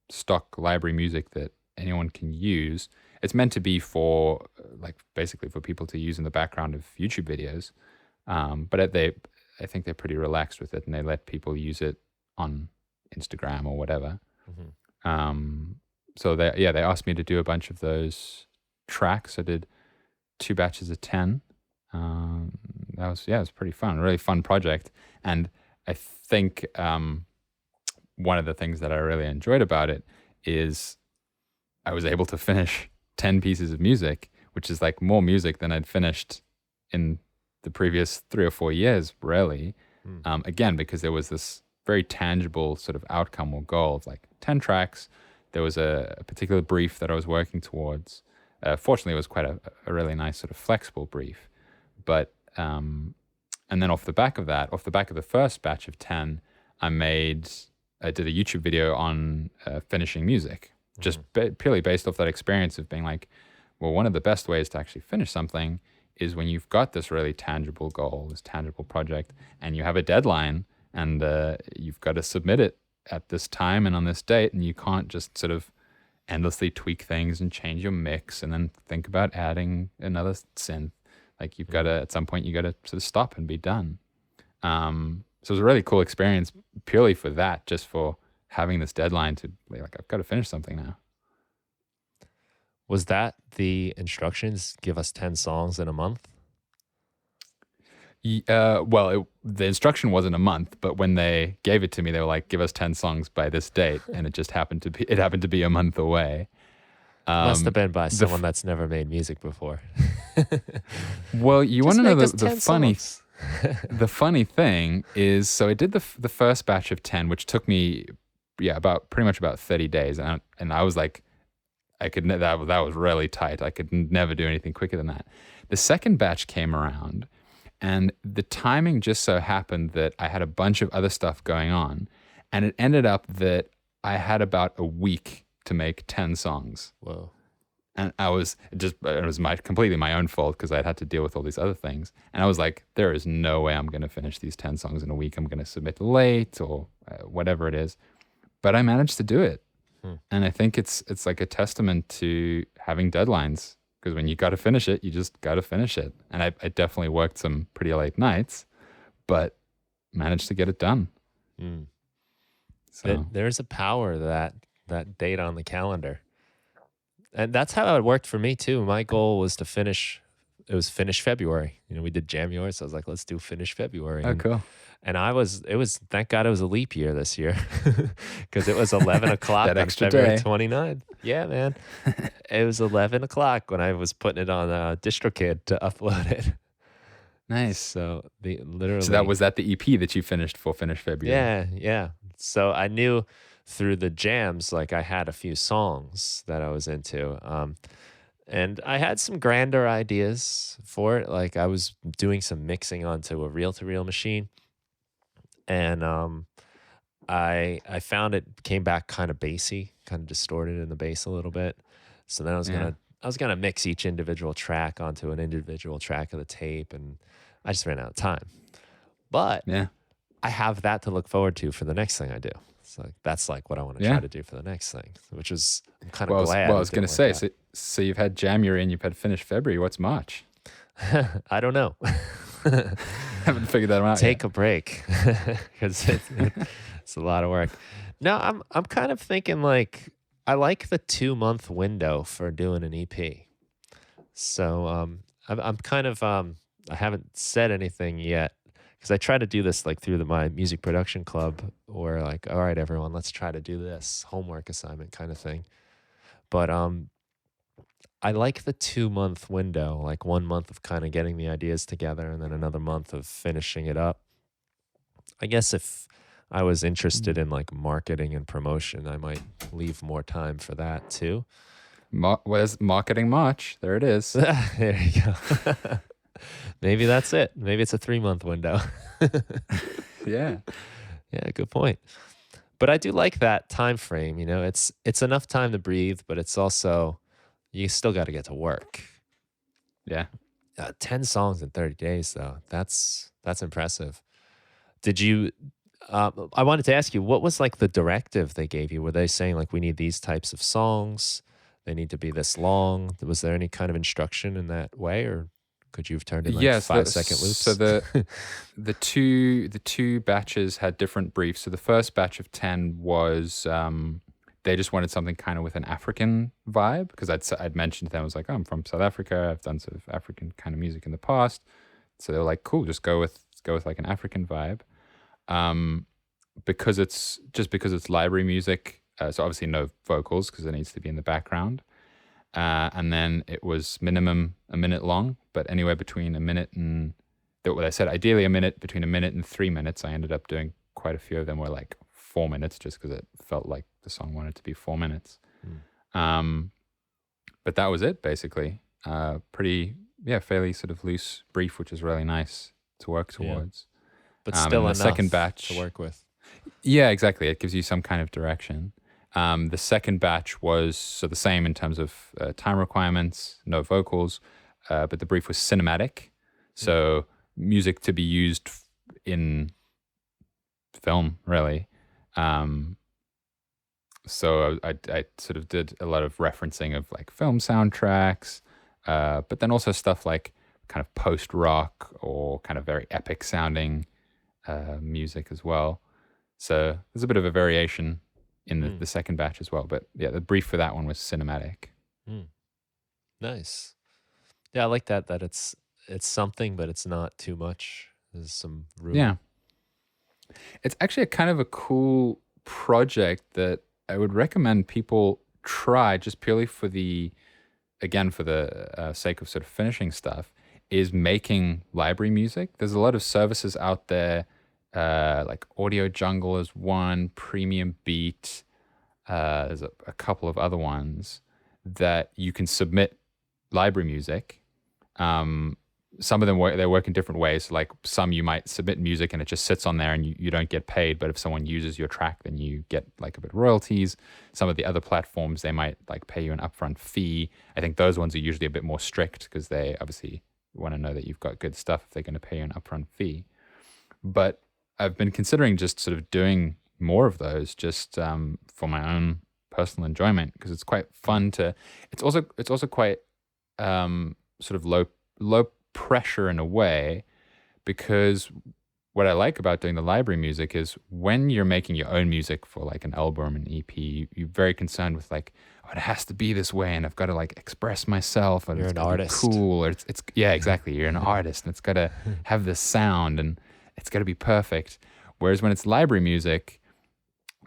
stock library music that anyone can use. It's meant to be for like basically for people to use in the background of YouTube videos. I think they're pretty relaxed with it, and they let people use it on Instagram or whatever. Mhm. Um, so they asked me to do a bunch of those tracks. I did 2 batches of 10. Um, it was pretty fun, a really fun project. And I think one of the things that I really enjoyed about it is I was able to finish 10 pieces of music, which is like more music than I'd finished in the previous 3 or 4 years, really. Mm. Again, because there was this very tangible sort of outcome or goal of like 10 tracks. There was a particular brief that I was working towards. Fortunately, it was quite a really nice sort of flexible brief. But and then off the back of that, off the back of the first batch of 10, I did a YouTube video on finishing music, just purely based off that experience of being like, well, one of the best ways to actually finish something is when you've got this really tangible goal, this tangible project, and you have a deadline, and you've got to submit it at this time and on this date, and you can't just sort of endlessly tweak things and change your mix and then think about adding another synth. Like you've got to, at some point, you got to sort of stop and be done. So it was a really cool experience purely for that, just for having this deadline to be like, I've got to finish something now. Was that the instructions? Give us 10 songs in a month? The instruction wasn't a month, but when they gave it to me, they were like, "Give us 10 songs by this date," and it happened to be a month away. Must have been by someone that's never made music before. Well, you want to know the funny songs. the funny thing is, so I did the first batch of 10, which took me about pretty much about 30 days, and I was like, that was really tight. I could never do anything quicker than that. The second batch came around, and the timing just so happened that I had a bunch of other stuff going on, and it ended up that I had about a week to make 10 songs. Whoa. And it was completely my own fault because I'd had to deal with all these other things. And I was like, there is no way I'm going to finish these 10 songs in a week. I'm going to submit late or whatever it is. But I managed to do it. And I think it's like a testament to having deadlines, because when you got to finish it, you just got to finish it. And I definitely worked some pretty late nights, but managed to get it done. So there's a power to that date on the calendar. And that's how it worked for me too. My goal was to finish February. We did January, so I was like, let's do finish February. Oh, cool. And thank God it was a leap year this year, because it was 11 o'clock that on extra February day. 29th. Yeah, man. It was 11 o'clock when I was putting it on DistroKid to upload it. Nice. So the EP that you finished for Finish February? Yeah. So I knew through the jams, like I had a few songs that I was into. And I had some grander ideas for it. Like I was doing some mixing onto a reel-to-reel machine. And I found it came back kind of bassy, kind of distorted in the bass a little bit. So then I was gonna mix each individual track onto an individual track of the tape, and I just ran out of time. But I have that to look forward to for the next thing I do. So that's like what I want to try to do for the next thing, which is I'm kind of glad. Well, I was going to say, so you've had January and you've had Finish February. What's March? I don't know. Haven't figured that out. Take a break, because it's a lot of work. No, I'm kind of thinking like I like the 2-month window for doing an EP. So I'm kind of I haven't said anything yet, because I try to do this like through my music production club, or like, all right, everyone, let's try to do this homework assignment kind of thing. But I like the 2-month window, like 1 month of kinda getting the ideas together and then another month of finishing it up. I guess if I was interested Mm. in, like, marketing and promotion, I might leave more time for that too. Where's marketing March? There it is. There you go. Maybe that's it. Maybe it's a 3-month window. Yeah. Yeah, good point. But I do like that time frame, you know, it's enough time to breathe, but it's also you still gotta get to work. Yeah. 10 songs in 30 days, though, that's impressive. Did you I wanted to ask you, what was, like, the directive they gave you? Were they saying, like, "We need these types of songs, they need to be this long"? Was there any kind of instruction in that way, or could you have turned in, like, Yes, 5-second so loops? the two batches had different briefs. So the first batch of 10 was they just wanted something kind of with an African vibe because I'd mentioned to them, I was like, oh, I'm from South Africa. I've done sort of African kind of music in the past. So they were like, cool, just go with like an African vibe. Um, because it's library music, so obviously no vocals because it needs to be in the background. And then it was minimum a minute long, but anywhere between a minute and what I said, ideally a minute, between a minute and 3 minutes. I ended up doing quite a few of them were like 4 minutes just because it felt like the song wanted to be 4 minutes. Mm, Um, but that was it basically. Pretty, yeah, fairly sort of loose brief, which is really nice to work yeah, towards. but And still the second enough to batch, work with. yeah, exactly. It gives you some kind of direction. The second batch was so the same in terms of time requirements, no vocals, but the brief was cinematic. Mm, So music to be used in film, really. Um, so I sort of did a lot of referencing of like film soundtracks, but then also stuff like kind of post rock or kind of very epic sounding music as well. So there's a bit of a variation in the, mm, the second batch as well. But yeah, the brief for that one was cinematic. mm. Nice. Yeah, I like that it's something, but it's not too much. There's some room. Yeah. It's actually a kind of a cool project that I would recommend people try just purely for the sake of sort of finishing stuff, is making library music. There's a lot of services out there, like Audio Jungle is one, Premium Beat. There's a couple of other ones that you can submit library music. Um, some of them they work in different ways. So like some you might submit music and it just sits on there and you don't get paid. But if someone uses your track, then you get like a bit of royalties. Some of the other platforms, they might like pay you an upfront fee. I think those ones are usually a bit more strict because they obviously want to know that you've got good stuff if they're going to pay you an upfront fee. But I've been considering just sort of doing more of those just for my own personal enjoyment because it's quite fun to. It's also quite sort of low pressure in a way because what I like about doing the library music is when you're making your own music for like an album, an EP, you're very concerned with like, oh, it has to be this way and I've got to like express myself and You're it's an got to be artist. cool or it's yeah, exactly. You're an artist and it's got to have this sound and it's got to be perfect. Whereas when it's library music,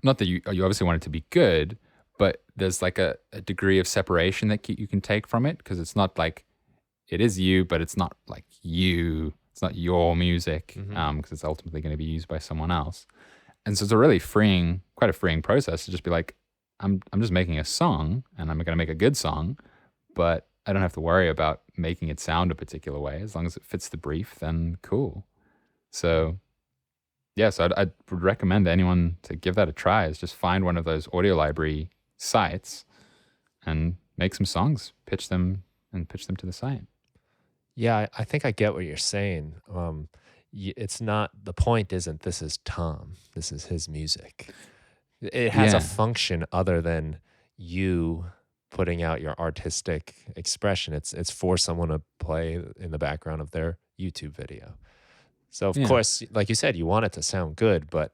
not that you obviously want it to be good, but there's like a degree of separation that you can take from it because it's not like it is you, but it's not like you. It's not your music Mhm. because it's ultimately going to be used by someone else. And so it's a really quite a freeing process to just be like, I'm just making a song and I'm going to make a good song, but I don't have to worry about making it sound a particular way. As long as it fits the brief, then cool. So yeah, so I would recommend anyone to give that a try. Is just find one of those audio library sites and make some songs, pitch them to the site. Yeah, I think I get what you're saying. It's not the point isn't this is Tom. This is his music. It has a Yeah, function other than you putting out your artistic expression. It's for someone to play in the background of their YouTube video. So of yeah. course, like you said, you want it to sound good, but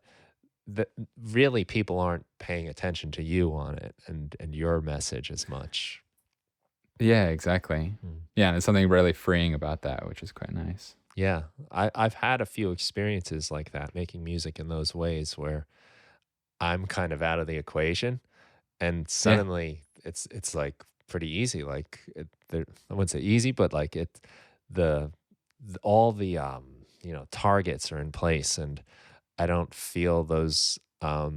really people aren't paying attention to you on it and your message as much. Yeah, exactly. Mm. Yeah, and there's something really freeing about that, which is quite nice. Yeah, I've had a few experiences like that, making music in those ways where I'm kind of out of the equation, and Yeah, suddenly it's like pretty easy. Like I wouldn't say easy, but like the, all the targets are in place, and I don't feel those. I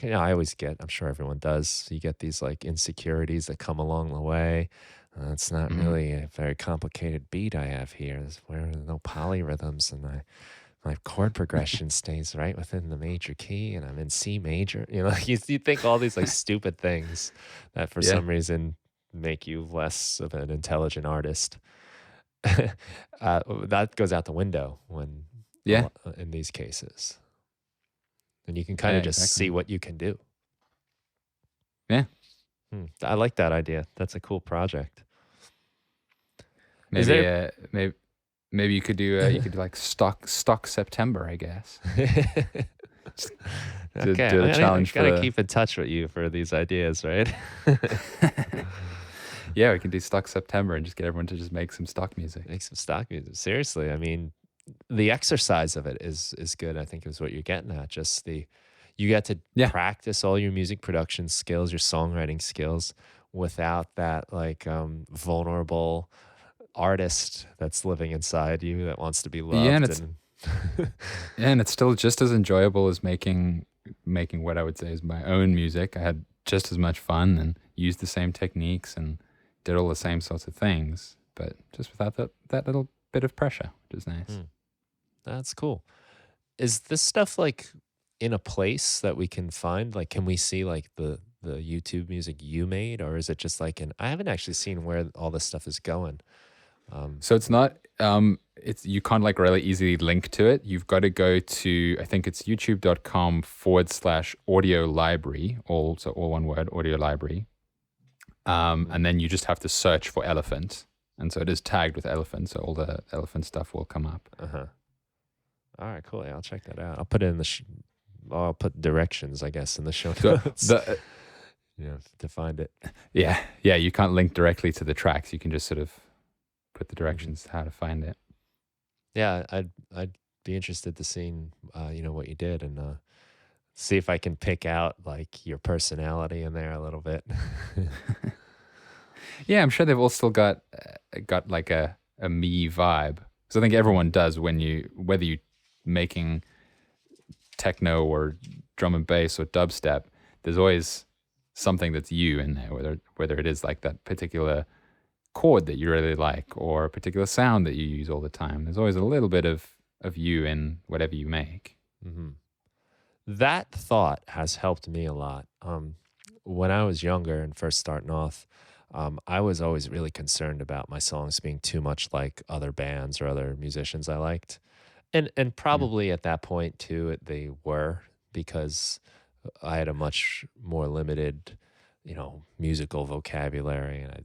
always get. I'm sure everyone does. You get these like insecurities that come along the way. It's not Hmm. really a very complicated beat I have here. Where there are no polyrhythms, and my chord progression stays right within the major key, and I'm in C major. Like you think all these like stupid things that for Yeah. some reason make you less of an intelligent artist. That goes out the window when Yeah. in these cases, and you can kind Yeah, of just see exactly. what you can do. Yeah. I like that idea. That's a cool project. Is Maybe there? maybe you could do like stock September, I guess. Just Okay, do the I challenge for gotta the. keep in touch with you for these ideas, right? Yeah, we can do stock September and just get everyone to just make some stock music. Make some stock music. Seriously, I mean, the exercise of it is good. I think is what you're getting at. Just you get to Yeah. practice all your music production skills, your songwriting skills, without that like vulnerable artist that's living inside you that wants to be Yeah, and loved. it's And and it's still just as enjoyable as making what I would say is my own music. I had just as much fun and used the same techniques and did all the same sorts of things, but just without that little bit of pressure, which is nice. Hmm, that's cool. Is this stuff like in a place that we can find? Like, can we see like the YouTube music you made, or is it just like an? I haven't actually seen where all this stuff is going. Um, So it's not it's you can't like really easily link to it. You've got to go to, I think it's youtube.com/audio library, all one word, audio library. And then you just have to search for elephant. And so it is tagged with elephant, so all the elephant stuff will come up. uh-huh. All right, cool. Yeah, I'll check that out. I'll put it in the. I'll put directions, I guess, in the show So notes. the To find it. yeah, you can't link directly to the tracks. You can just sort of put the Mhm. directions how to find it. Yeah, I'd be interested to seeing what you did, and see if I can pick out like your personality in there a little bit. Yeah, I'm sure they've all still got like a me vibe. So I think everyone does whether you making techno or drum and bass or dubstep, there's always something that's you in there, whether it is like that particular chord that you really like or a particular sound that you use all the time. There's always a little bit of you in whatever you make. Hmm. That thought has helped me a lot. When I was younger and first starting off, I was always really concerned about my songs being too much like other bands or other musicians I liked, and Yeah. probably at that point too, they were, because I had a much more limited, musical vocabulary, and I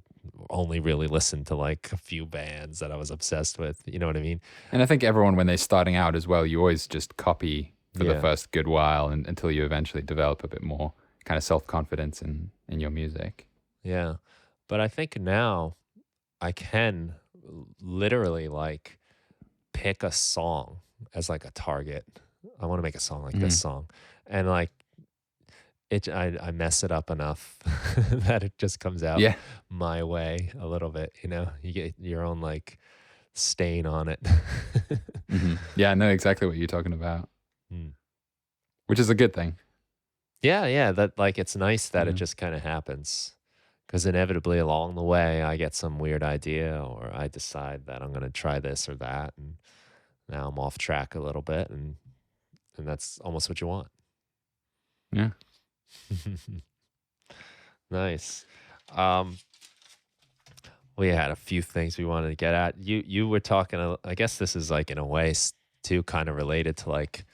only really listened to like a few bands that I was obsessed with. You know what I mean? And I think everyone, when they're starting out as well, you always just copy for the Yeah, first good while and until you eventually develop a bit more kind of self-confidence in your music. yeah. But I think now I can literally like pick a song as like a target. I want to make a song like this Mm. song, and like I mess it up enough that it just comes out Yeah. my way a little bit. You get your own like stain on it. Yeah, I know exactly what you're talking about, Mm. which is a good thing. Yeah, yeah. That like it's nice that it Yeah. just kind of happens, because inevitably along the way I get some weird idea, or I decide that I'm gonna try this or that, and now I'm off track a little bit, and that's almost what you want. Yeah. Nice. Um, we had a few things we wanted to get at. You were talking. I guess this is like in a way too kind of related to like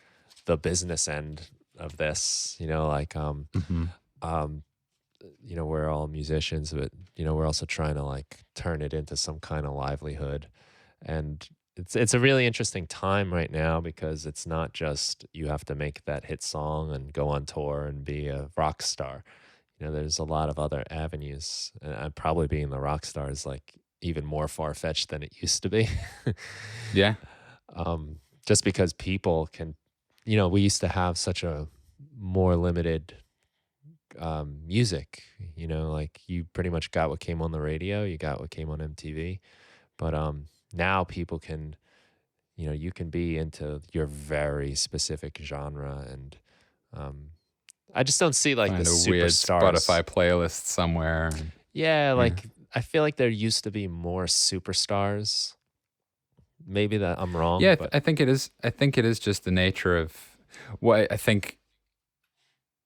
the business end of this. Like Hmm. um, we're all musicians, but we're also trying to like turn it into some kind of livelihood, and it's a really interesting time right now, because it's not just you have to make that hit song and go on tour and be a rock star. There's a lot of other avenues, and probably being the rock star is like even more far-fetched than it used to be. Yeah. Just because people can, we used to have such a more limited music. Like you pretty much got what came on the radio, you got what came on MTV. But now people can, you can be into your very specific genre, and um, I just don't see like the Find a weird Spotify superstars. playlist somewhere. And, Yeah, yeah. like I feel like there used to be more superstars. Maybe that I'm wrong, Yeah, but I think it is. I think it is just the nature of what I think.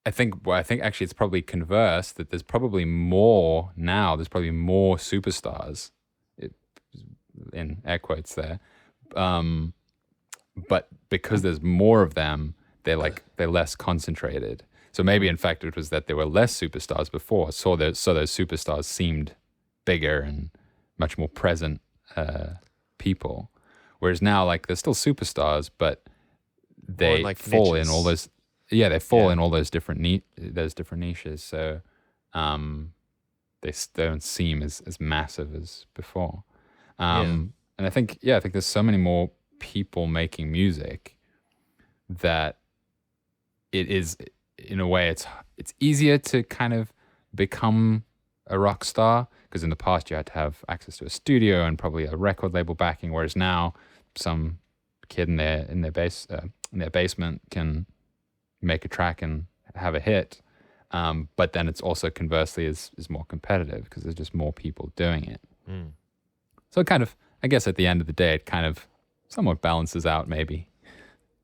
I think actually it's probably converse that there's probably more now. There's probably more superstars, it, in air quotes there. Um, but because there's more of them, they're less concentrated. So maybe mm, in fact it was that there were less superstars before, so those superstars seemed bigger and much more present people. Whereas now, like there's still superstars, but more in they like fall in all niches. those. Yeah, they fall Yeah, in all those those different niches. So um, don't seem as massive as before. yeah, And I think there's so many more people making music that it is, in a way, it's easier to kind of become a rock star, because in the past you had to have access to a studio and probably a record label backing, whereas now some kid in their basement can make a track and have a hit. But then it's also conversely is more competitive because there's just more people doing it. mm. So it kind of, I guess at the end of the day, it kind of somewhat balances out maybe.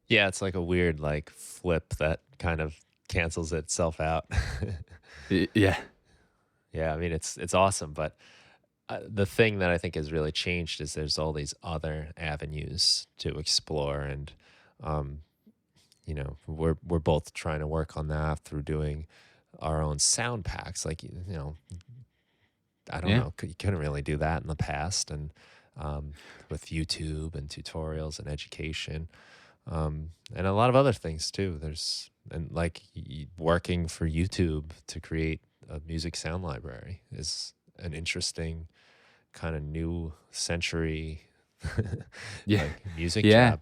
Yeah. It's like a weird like flip that kind of cancels itself out. Yeah. Yeah, I mean it's awesome, but the thing that I think has really changed is there's all these other avenues to explore, and um, we're both trying to work on that through doing our own sound packs. Like I don't Yeah. know, you couldn't really do that in the past, and with YouTube and tutorials and education, and a lot of other things too. There's and like working for YouTube to create a music sound library is an interesting kind of new century Yeah. like music Yeah. job.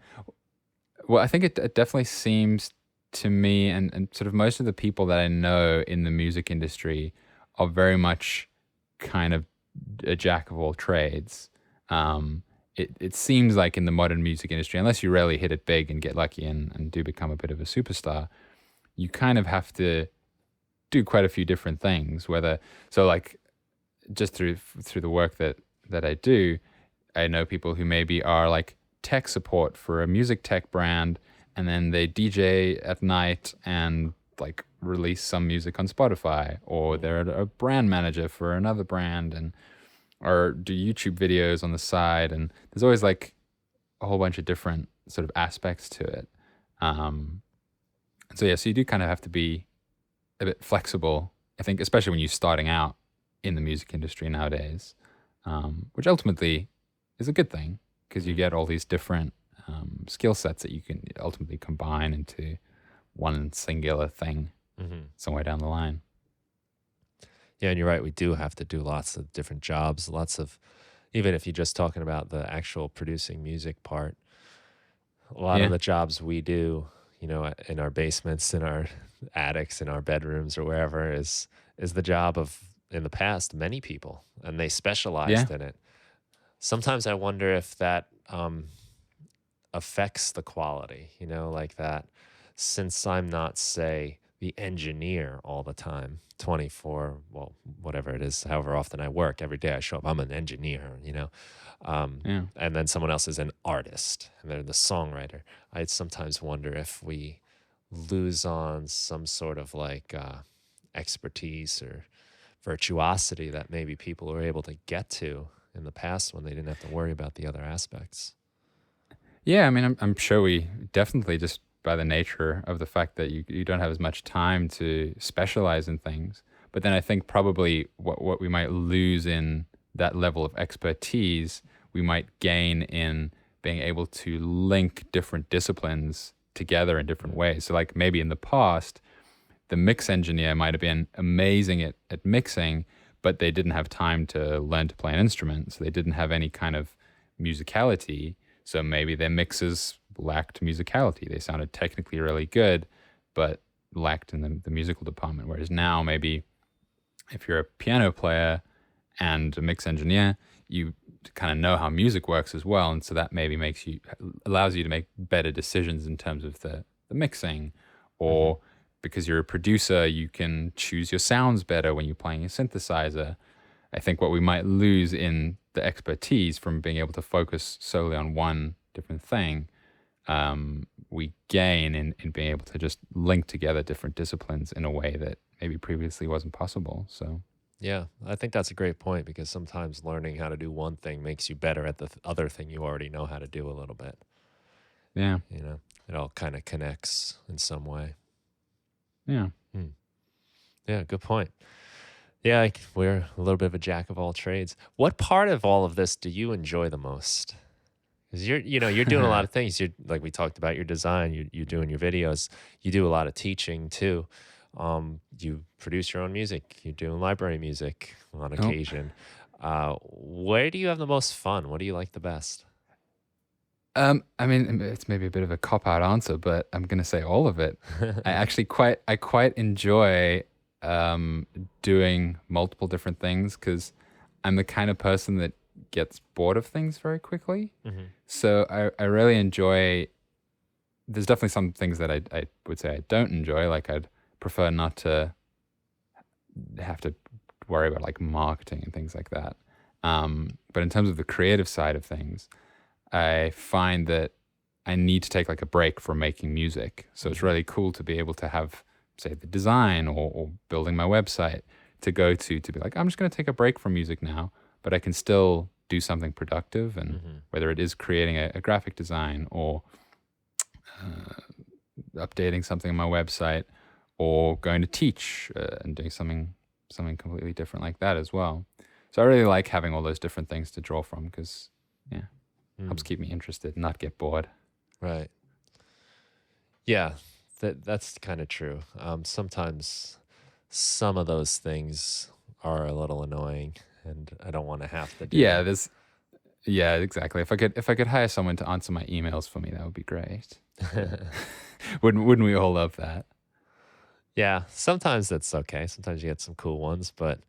Well, I think it definitely seems to me, and sort of most of the people that I know in the music industry are very much kind of a jack of all trades. It seems like in the modern music industry, unless you really hit it big and get lucky and do become a bit of a superstar, you kind of have to do quite a few different things. Like just through the work that I do, I know people who maybe are like tech support for a music tech brand, and then they DJ at night and like release some music on Spotify, or Mm, they're a brand manager for another brand and or do YouTube videos on the side. And there's always like a whole bunch of different sort of aspects to it. Um, so yeah, so you do kind of have to be a bit flexible, I think, especially when you're starting out in the music industry nowadays, which ultimately is a good thing because you mm, get all these different skill sets that you can ultimately combine into one singular thing mhm. somewhere down the line. Yeah, and you're right. We do have to do lots of different jobs, lots of, even if you're just talking about the actual producing music part, a lot of Yeah, the jobs we do, in our basements, in our attics, in our bedrooms, or wherever, is the job of, in the past, many people, and they yeah, specialized in it. Sometimes I wonder if that affects the quality, like that, since I'm not, say, the engineer all the time, 24, well, whatever it is, however often I work, every day I show up, I'm an engineer. yeah. And then someone else is an artist and they're the songwriter. I sometimes wonder if we lose on some sort of like expertise or virtuosity that maybe people were able to get to in the past when they didn't have to worry about the other aspects. Yeah, I mean, I'm sure we definitely, just by the nature of the fact that you don't have as much time to specialize in things. But then I think probably what we might lose in that level of expertise, we might gain in being able to link different disciplines together in different ways. So like maybe in the past, the mix engineer might have been amazing at mixing, but they didn't have time to learn to play an instrument. So they didn't have any kind of musicality. So maybe their mixes lacked musicality. They sounded technically really good, but lacked in the musical department. Whereas now, maybe if you're a piano player and a mix engineer, you kind of know how music works as well, and so that maybe allows you to make better decisions in terms of the mixing, or because you're a producer, you can choose your sounds better when you're playing a synthesizer. I think what we might lose in the expertise from being able to focus solely on one different thing, we gain in being able to just link together different disciplines in a way that maybe previously wasn't possible. So Yeah, I think that's a great point, because sometimes learning how to do one thing makes you better at the other thing you already know how to do a little bit. yeah, It all kind of connects in some way. yeah. Yeah, good point. Yeah, we're a little bit of a jack of all trades. What part of all of this do you enjoy the most? Because you're doing a lot of things. You're, like we talked about, your design. You're doing your videos. You do a lot of teaching too. You produce your own music. You're doing library music on Oh, occasion. Where do you have the most fun? What do you like the best? I mean, it's maybe a bit of a cop-out answer, but I'm gonna say all of it. I quite enjoy doing multiple different things because I'm the kind of person that gets bored of things very quickly. Mhm. So I really enjoy. There's definitely some things that I would say I don't enjoy. Like I'd prefer not to have to worry about like marketing and things like that. But in terms of the creative side of things, I find that I need to take like a break from making music. So it's really cool to be able to have, say, the design or building my website to go to be like, I'm just going to take a break from music now, but I can still do something productive. And whether it is creating a graphic design or updating something on my website or going to teach and doing something completely different like that as well. So I really like having all those different things to draw from because, yeah, helps keep me interested and not get bored. Right. Yeah, that's kind of true. Sometimes some of those things are a little annoying, and I don't want to have to do them. Yeah, exactly. If I could hire someone to answer my emails for me, that would be great. Wouldn't we all love that? Yeah, sometimes that's okay. Sometimes you get some cool ones, but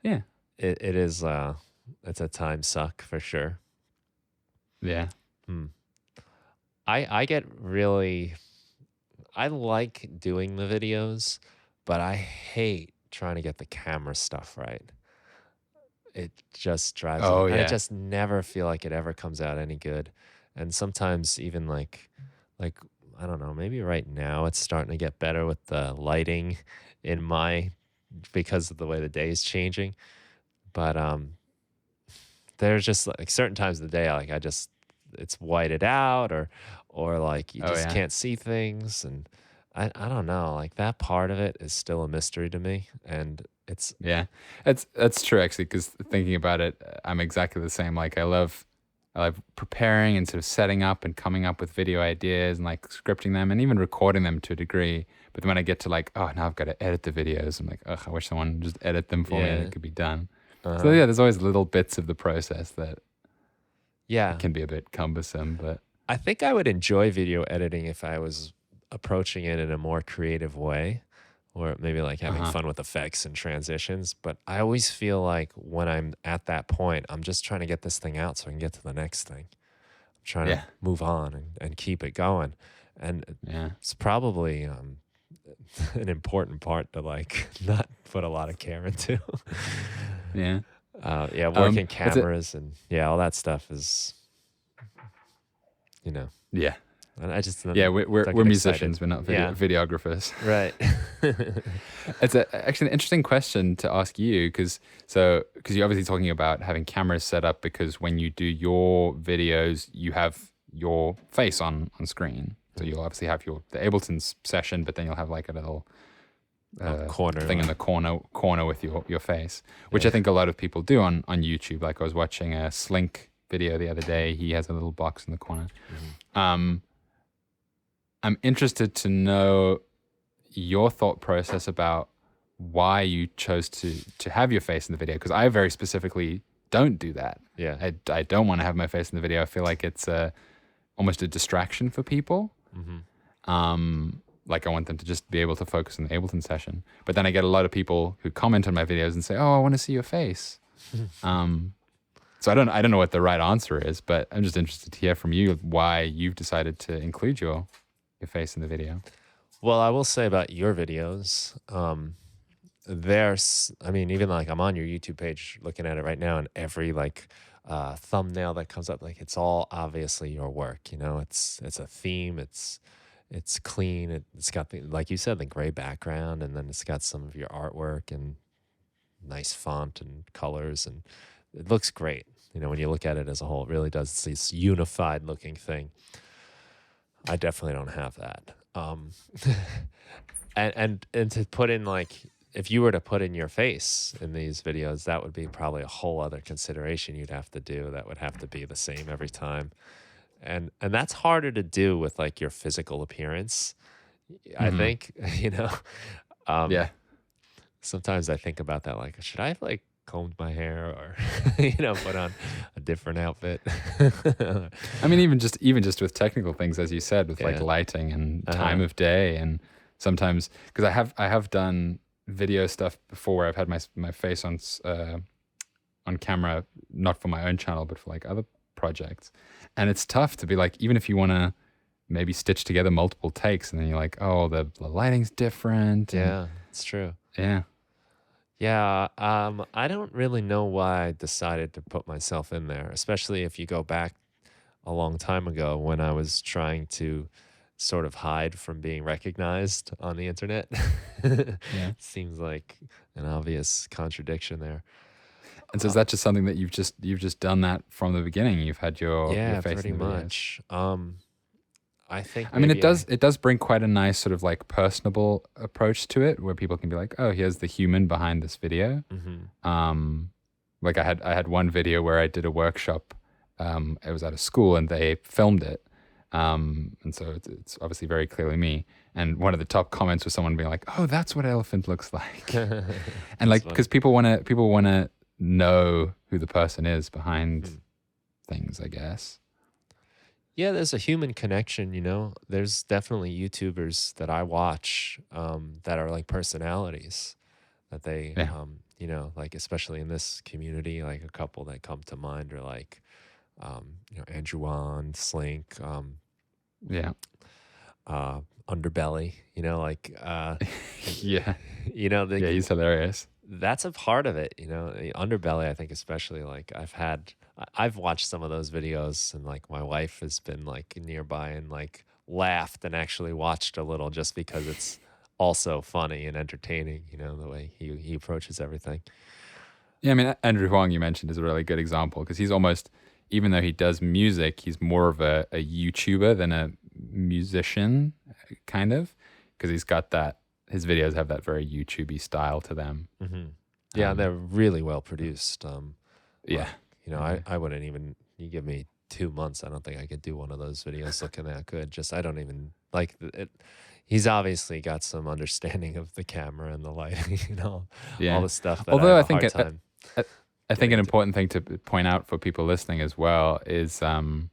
Yeah. it is it's a time suck for sure. Yeah. I get really, I like doing the videos, but I hate trying to get the camera stuff right. It just drives me, Oh and I yeah. just never feel like it ever comes out any good. And sometimes even like I don't know, maybe right now it's starting to get better with the lighting in my, because of the way the day is changing. But there's just like certain times of the day, like it's whited out, or like you Oh just yeah. can't see things, and I don't know, like that part of it is still a mystery to me, and it's Yeah. That's true actually because thinking about it, I'm exactly the same. Like I love preparing and sort of setting up and coming up with video ideas and like scripting them and even recording them to a degree. But then when I get to like, oh, now I've got to edit the videos, I'm like, ugh, I wish someone would just edit them for me and yeah, it could be done. So uh-huh. yeah, there's always little bits of the process that Yeah, can be a bit cumbersome, but I think I would enjoy video editing if I was approaching it in a more creative way, or maybe like having uh-huh. fun with effects and transitions. But I always feel like when I'm at that point, I'm just trying to get this thing out so I can get to the next thing. I'm trying to Yeah. move on and keep it going. And Yeah. it's probably an important part to like not put a lot of care into. Yeah. Yeah, working It's a cameras and yeah, all that stuff is, you know, yeah. and I just Yeah, don't we're get excited. musicians, we're not Yeah, videographers. right. It's actually an interesting question to ask you because you're obviously talking about having cameras set up because when you do your videos, you have your face on screen. So you'll obviously have the Ableton session, but then you'll have like a little Corner. thing in the corner with your face, which I Yeah. think a lot of people do on YouTube. Like I was watching a Slink video the other day. He has a little box in the corner. I'm interested to know your thought process about why you chose to have your face in the video because I very specifically don't do that. Yeah. I don't want to have my face in the video. I feel like it's almost a distraction for people. like I want them to just be able to focus on the Ableton session. But then I get a lot of people who comment on my videos and say, "Oh, I want to see your face." So I don't know what the right answer is, but I'm just interested to hear from you why you've decided to include your face in the video. Well, I will say about your videos, there's, I mean, even like I'm on your YouTube page looking at it right now, and every like thumbnail that comes up, like it's all obviously your work. You know, it's a theme. It's clean. It's got the, like you said, the gray background, and then it's got some of your artwork and nice font and colors, and it looks great. You know, when you look at it as a whole, it really does. It's this unified looking thing. I definitely don't have that. And to put in like, if you were to put in your face in these videos, that would be probably a whole other consideration you'd have to do. That would have to be the same every time. And that's harder to do with like your physical appearance. I think, you know, Yeah. sometimes I think about that, like, should I have like combed my hair or, you know, put on a different outfit? I mean, even just with technical things, as you said, with like Yeah. lighting and time of day, and sometimes because I have done video stuff before where I've had my face on camera, not for my own channel, but for like other projects, and it's tough to be like, even if you want to maybe stitch together multiple takes, and then you're like, oh, the lighting's different. Yeah, it's true. Yeah. Yeah, I don't really know why I decided to put myself in there, especially if you go back a long time ago when I was trying to sort of hide from being recognized on the internet. Yeah. Seems like an obvious contradiction there. And so is that just something that you've just done that from the beginning? You've had your Yeah, face pretty in the videos? much. I think I mean, maybe it does bring quite a nice sort of like personable approach to it, where people can be like, oh, here's the human behind this video. Like I had one video where I did a workshop. It was at a school and they filmed it. And so it's obviously very clearly me. And one of the top comments was someone being like, oh, that's what elephant looks like. And like, because people want to know who the person is behind things, I guess. Yeah, there's a human connection, you know. There's definitely YouTubers that I watch that are like personalities that they, Yeah. you know, like especially in this community, like a couple that come to mind are like, you know, Andrew Wan, Slink, Yeah. Underbelly, you know, like, Yeah. you know, Yeah, he's hilarious. that's a part of it, you know. The Underbelly, I think, especially, like I've watched some of those videos, and like my wife has been like nearby and like laughed and actually watched a little just because it's also funny and entertaining, you know, the way he approaches everything. Yeah, I mean, Andrew Huang, you mentioned, is a really good example because he's almost, even though he does music, he's more of a YouTuber than a musician, kind of, because he's got that, his videos have that very YouTubey style to them. Yeah, and they're really well produced. Yeah. Like, you know, I wouldn't even, you give me 2 months, I don't think I could do one of those videos looking that good. Just, I don't even like it. He's obviously got some understanding of the camera and the lighting, you know, all the stuff that Although I I have a think hard time. I think an important thing to point out for people listening as well is I'm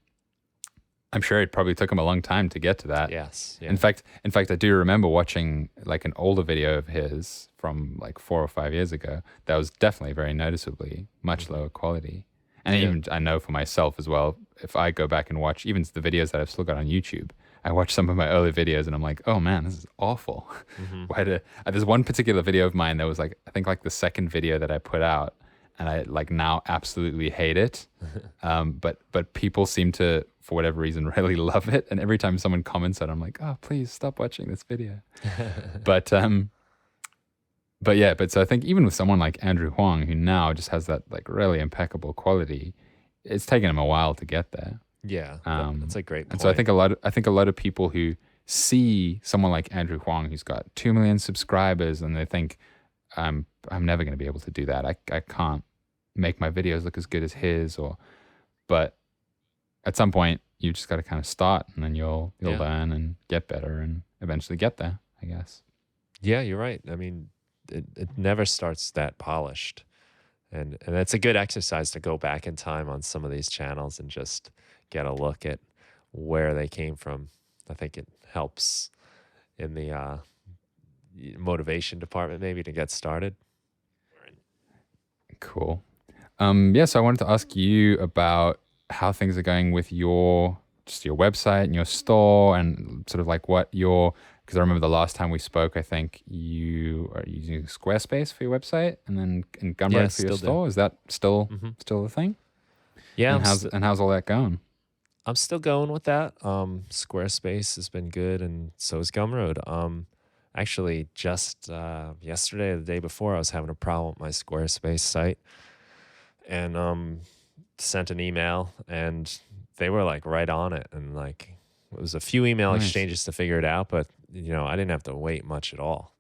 sure it probably took him a long time to get to that. Yes. Yeah. In fact, I do remember watching like an older video of his from like 4 or 5 years ago that was definitely very noticeably much lower quality. And even I know for myself as well, if I go back and watch even the videos that I've still got on YouTube, I watch some of my early videos and I'm like, oh man, this is awful. There's one particular video of mine that was like, I think like the second video that I put out, and I like now absolutely hate it. But people seem to, for whatever reason, really love it. And every time someone comments on it, I'm like, oh, please stop watching this video. But so I think even with someone like Andrew Huang, who now just has that like really impeccable quality, it's taken him a while to get there. Yeah, that's a great point. And so I think a lot of people who see someone like Andrew Huang, who's got 2 million subscribers, and they think, I'm never going to be able to do that. I can't make my videos look as good as his, but at some point you just got to kind of start, and then you'll learn and get better and eventually get there, I guess. Yeah, you're right. I mean, it never starts that polished. And it's a good exercise to go back in time on some of these channels and just get a look at where they came from. I think it helps in the motivation department maybe to get started. Cool. Yeah, so I wanted to ask you about how things are going with your website and your store, and sort of like what your, because I remember the last time we spoke, I think you are using Squarespace for your website and then Yeah, Gumroad for your still do. store. Is that still Hmm. the thing? Yeah, And how's all that going? I'm still going with that. Squarespace has been good, and so is Gumroad. Actually, just yesterday or the day before, I was having a problem with my Squarespace site, and sent an email, and they were like right on it, and like it was a few email Nice. exchanges to figure it out, but I didn't have to wait much at all.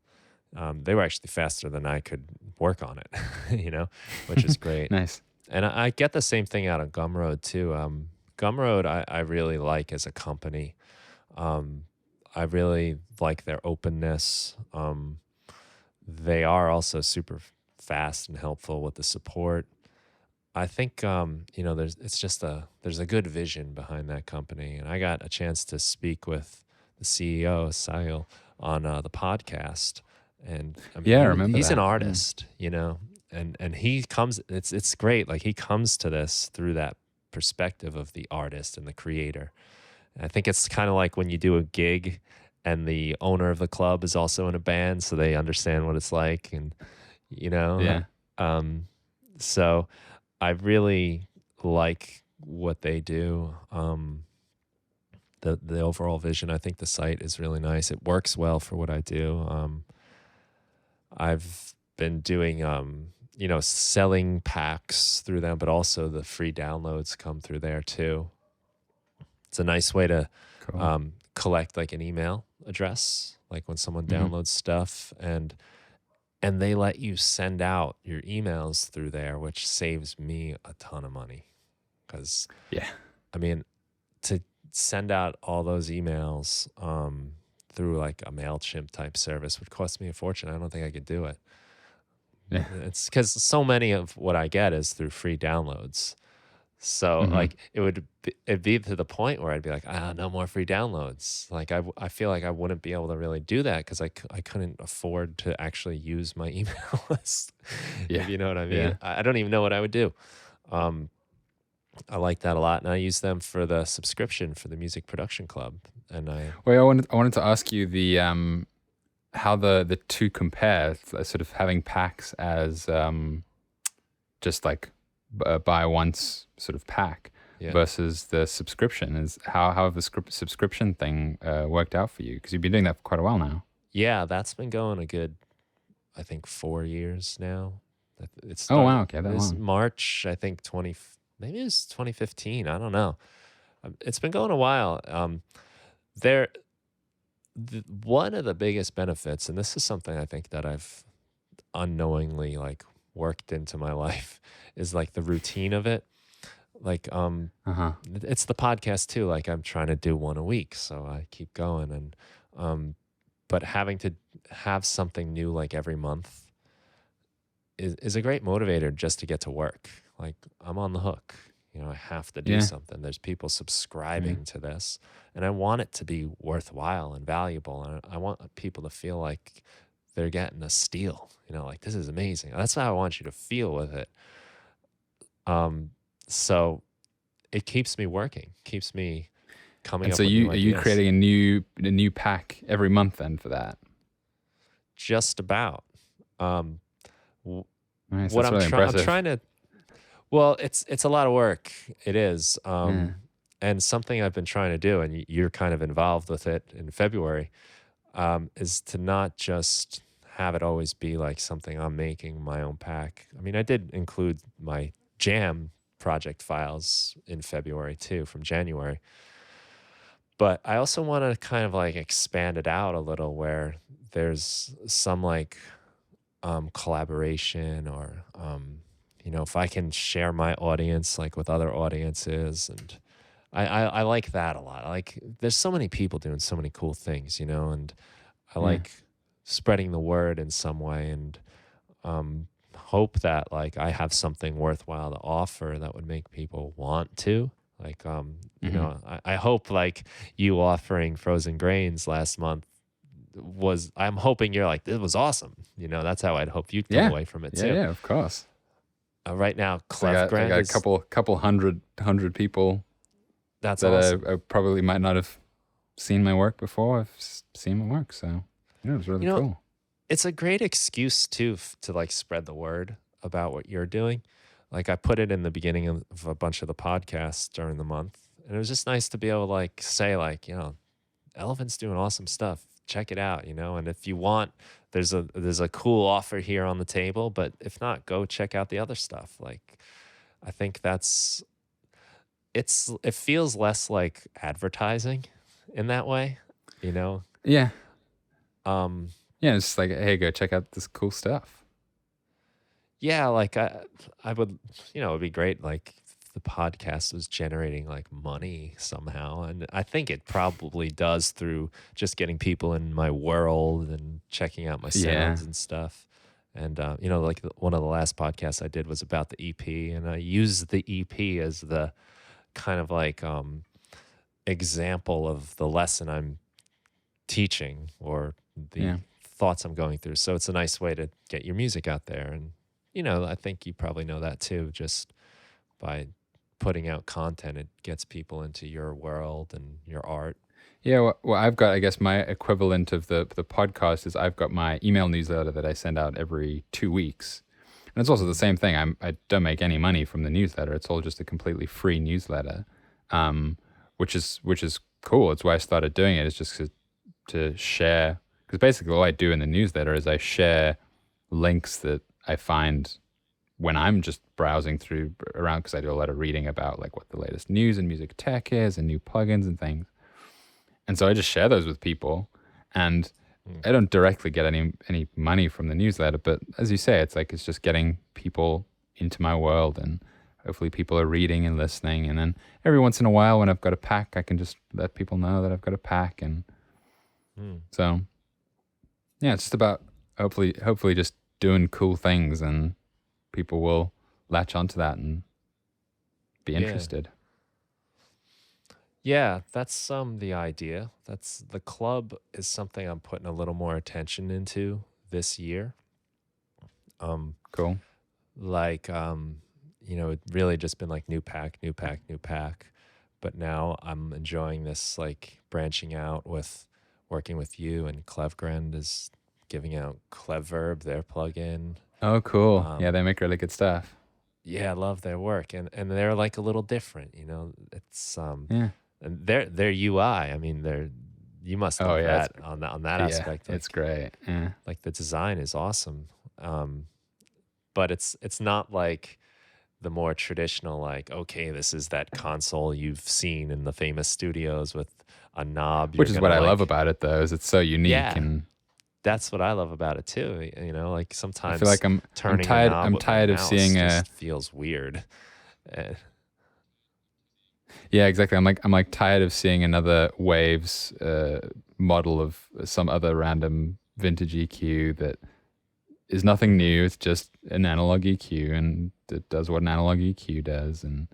They were actually faster than I could work on it, which is great. Nice. And I get the same thing out of Gumroad too. Gumroad, I really like as a company. Um, I really like their openness. They are also super fast and helpful with the support. I think there's a good vision behind that company, and I got a chance to speak with the CEO Sahil on the podcast, and I mean Yeah, I remember he's an that. Yeah. artist, and he comes. It's great. Like he comes to this through that perspective of the artist and the creator. I think it's kind of like when you do a gig, and the owner of the club is also in a band, so they understand what it's like, and you know, Yeah. um, so. I really like what they do. The overall vision. I think the site is really nice. It works well for what I do. I've been doing selling packs through them, but also the free downloads come through there too. It's a nice way to Cool. collect like an email address, like when someone Hmm. downloads stuff, and they let you send out your emails through there, which saves me a ton of money. Because, Yeah. I mean, to send out all those emails through like a MailChimp type service would cost me a fortune. I don't think I could do it. Yeah. It's because so many of what I get is through free downloads. So Hmm. like it'd be to the point where I'd be like, no more free downloads. Like I feel like I wouldn't be able to really do that because I couldn't afford to actually use my email list. Yeah. If you know what I mean. Yeah. I don't even know what I would do. Um, I like that a lot, and I use them for the subscription for the music production club. And Well, I wanted to ask you how the two compare, sort of having packs as just like buy once sort of pack yeah, versus the subscription. Is how have the subscription thing worked out for you? Because you've been doing that for quite a while now. yeah, that's been going a good, I think 4 years now. It Oh started wow, okay, that this long. March, I think maybe it was 2015. I don't know. It's been going a while. There, one of the biggest benefits, and this is something I think that I've unknowingly like worked into my life, is like the routine of it. Like, Uh huh. it's the podcast too. Like I'm trying to do one a week, so I keep going, and but having to have something new like every month is a great motivator just to get to work. Like I'm on the hook. I have to do Yeah. something. There's people Yeah. subscribing to this, and I want it to be worthwhile and valuable. And I want people to feel like they're getting a steal. Like this is amazing. That's how I want you to feel with it. So it keeps me working, keeps me coming And up so with new are you ideas. creating a new pack every month then for that? Just about. Um, w- Nice. what That's really I'm impressive. trying to. Well, it's a lot of work. It is. Yeah. And something I've been trying to do, and you're kind of involved with it in February, is to not just have it always be like something I'm making my own pack. I mean, I did include my jam project files in February too, from January. But I also want to kind of like expand it out a little where there's some like collaboration, or if I can share my audience like with other audiences, and I like that a lot. Like there's so many people doing so many cool things, and I Yeah. like spreading the word in some way, and hope that like I have something worthwhile to offer that would make people want to. Like Hmm. I hope like you offering frozen grains last month I'm hoping you're like, this was awesome. You know, that's how I'd hope you'd come Yeah. away from it Yeah, too. yeah, of course. Right now, So I Clevgren got a is, couple hundred people that's that awesome. I probably might not have seen my work before. I've seen my work, so it was really You know, cool. it's a great excuse too to like spread the word about what you're doing. Like I put it in the beginning of a bunch of the podcasts during the month, and it was just nice to be able to like say like, you know, Elephant's doing awesome stuff. Check it out, you know. And if you want, there's a cool offer here on the table. But if not, go check out the other stuff. Like, I think it feels less like advertising in that way, you know. Yeah. Um, Yeah, it's just like, hey, go check out this cool stuff. yeah, like I would, you know, it'd be great. Like if the podcast was generating like money somehow, and I think it probably does through just getting people in my world and checking out my Yeah. sounds and stuff. And you know, like one of the last podcasts I did was about the EP, and I used the EP as the kind of like example of the lesson I'm teaching or the Yeah. thoughts I'm going through. So it's a nice way to get your music out there. And, you know, I think you probably know that too. Just by putting out content, it gets people into your world and your art. Yeah, well, I've got, I guess, my equivalent of the podcast is I've got my email newsletter that I send out every 2 weeks. And it's also the same thing. I don't make any money from the newsletter. It's all just a completely free newsletter, which is cool. It's why I started doing it. It's just to share, because basically all I do in the newsletter is I share links that I find when I'm just browsing through around, because I do a lot of reading about like what the latest news and music tech is and new plugins and things. And so I just share those with people, and I don't directly get any money from the newsletter, but as you say, it's like it's just getting people into my world, and hopefully people are reading and listening. And then every once in a while when I've got a pack, I can just let people know that I've got a pack. And so yeah, it's just about hopefully just doing cool things, and people will latch onto that and be interested. Yeah, that's the idea. That's the club is something I'm putting a little more attention into this year. Cool. Like you know, it really just been like new pack, new pack, new pack. But now I'm enjoying this like branching out with working with you, and Clevgren is giving out Cleverb, their plugin. Oh, cool. Yeah, they make really good stuff. Yeah, I love their work, and they're like a little different, you know. It's Yeah. and their UI. I mean, you must love that on that aspect. It's great. Yeah. Like the design is awesome, but it's not like the more traditional like, okay, this is that console you've seen in the famous studios with a knob. Which is what I like, love about it, though, is it's so unique. Yeah, and that's what I love about it too. You know, like sometimes I feel like I'm tired. I'm tired of seeing just feels weird. Yeah, exactly. I'm like tired of seeing another Waves model of some other random vintage EQ that is nothing new. It's just an analog EQ, and it does what an analog EQ does. And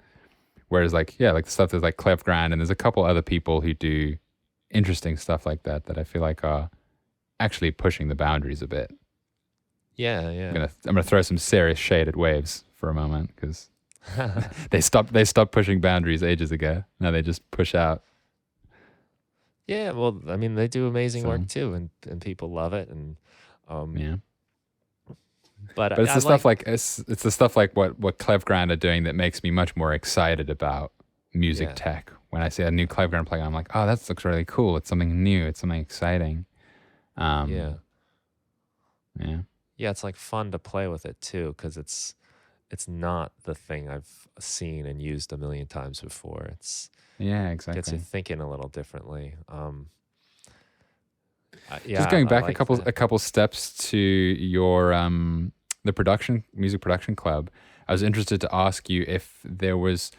whereas like the stuff that's like Clevgren, and there's a couple other people who do interesting stuff like that I feel like are actually pushing the boundaries a bit. Yeah. I'm gonna throw some serious shade at Waves for a moment, because they stopped pushing boundaries ages ago. Now they just push out. Yeah, well, I mean, they do amazing work too, and people love it. And yeah. But it's the stuff like it's the stuff like what Clevgren are doing that makes me much more excited about music tech. When I see a new Clevgren plugin, I'm like, oh, that looks really cool. It's something new. It's something exciting. Yeah. Yeah, it's like fun to play with it too, because it's not the thing I've seen and used a million times before. It's exactly. Gets you thinking a little differently. Just going back like a couple steps to your the music production club, I was interested to ask you if there was,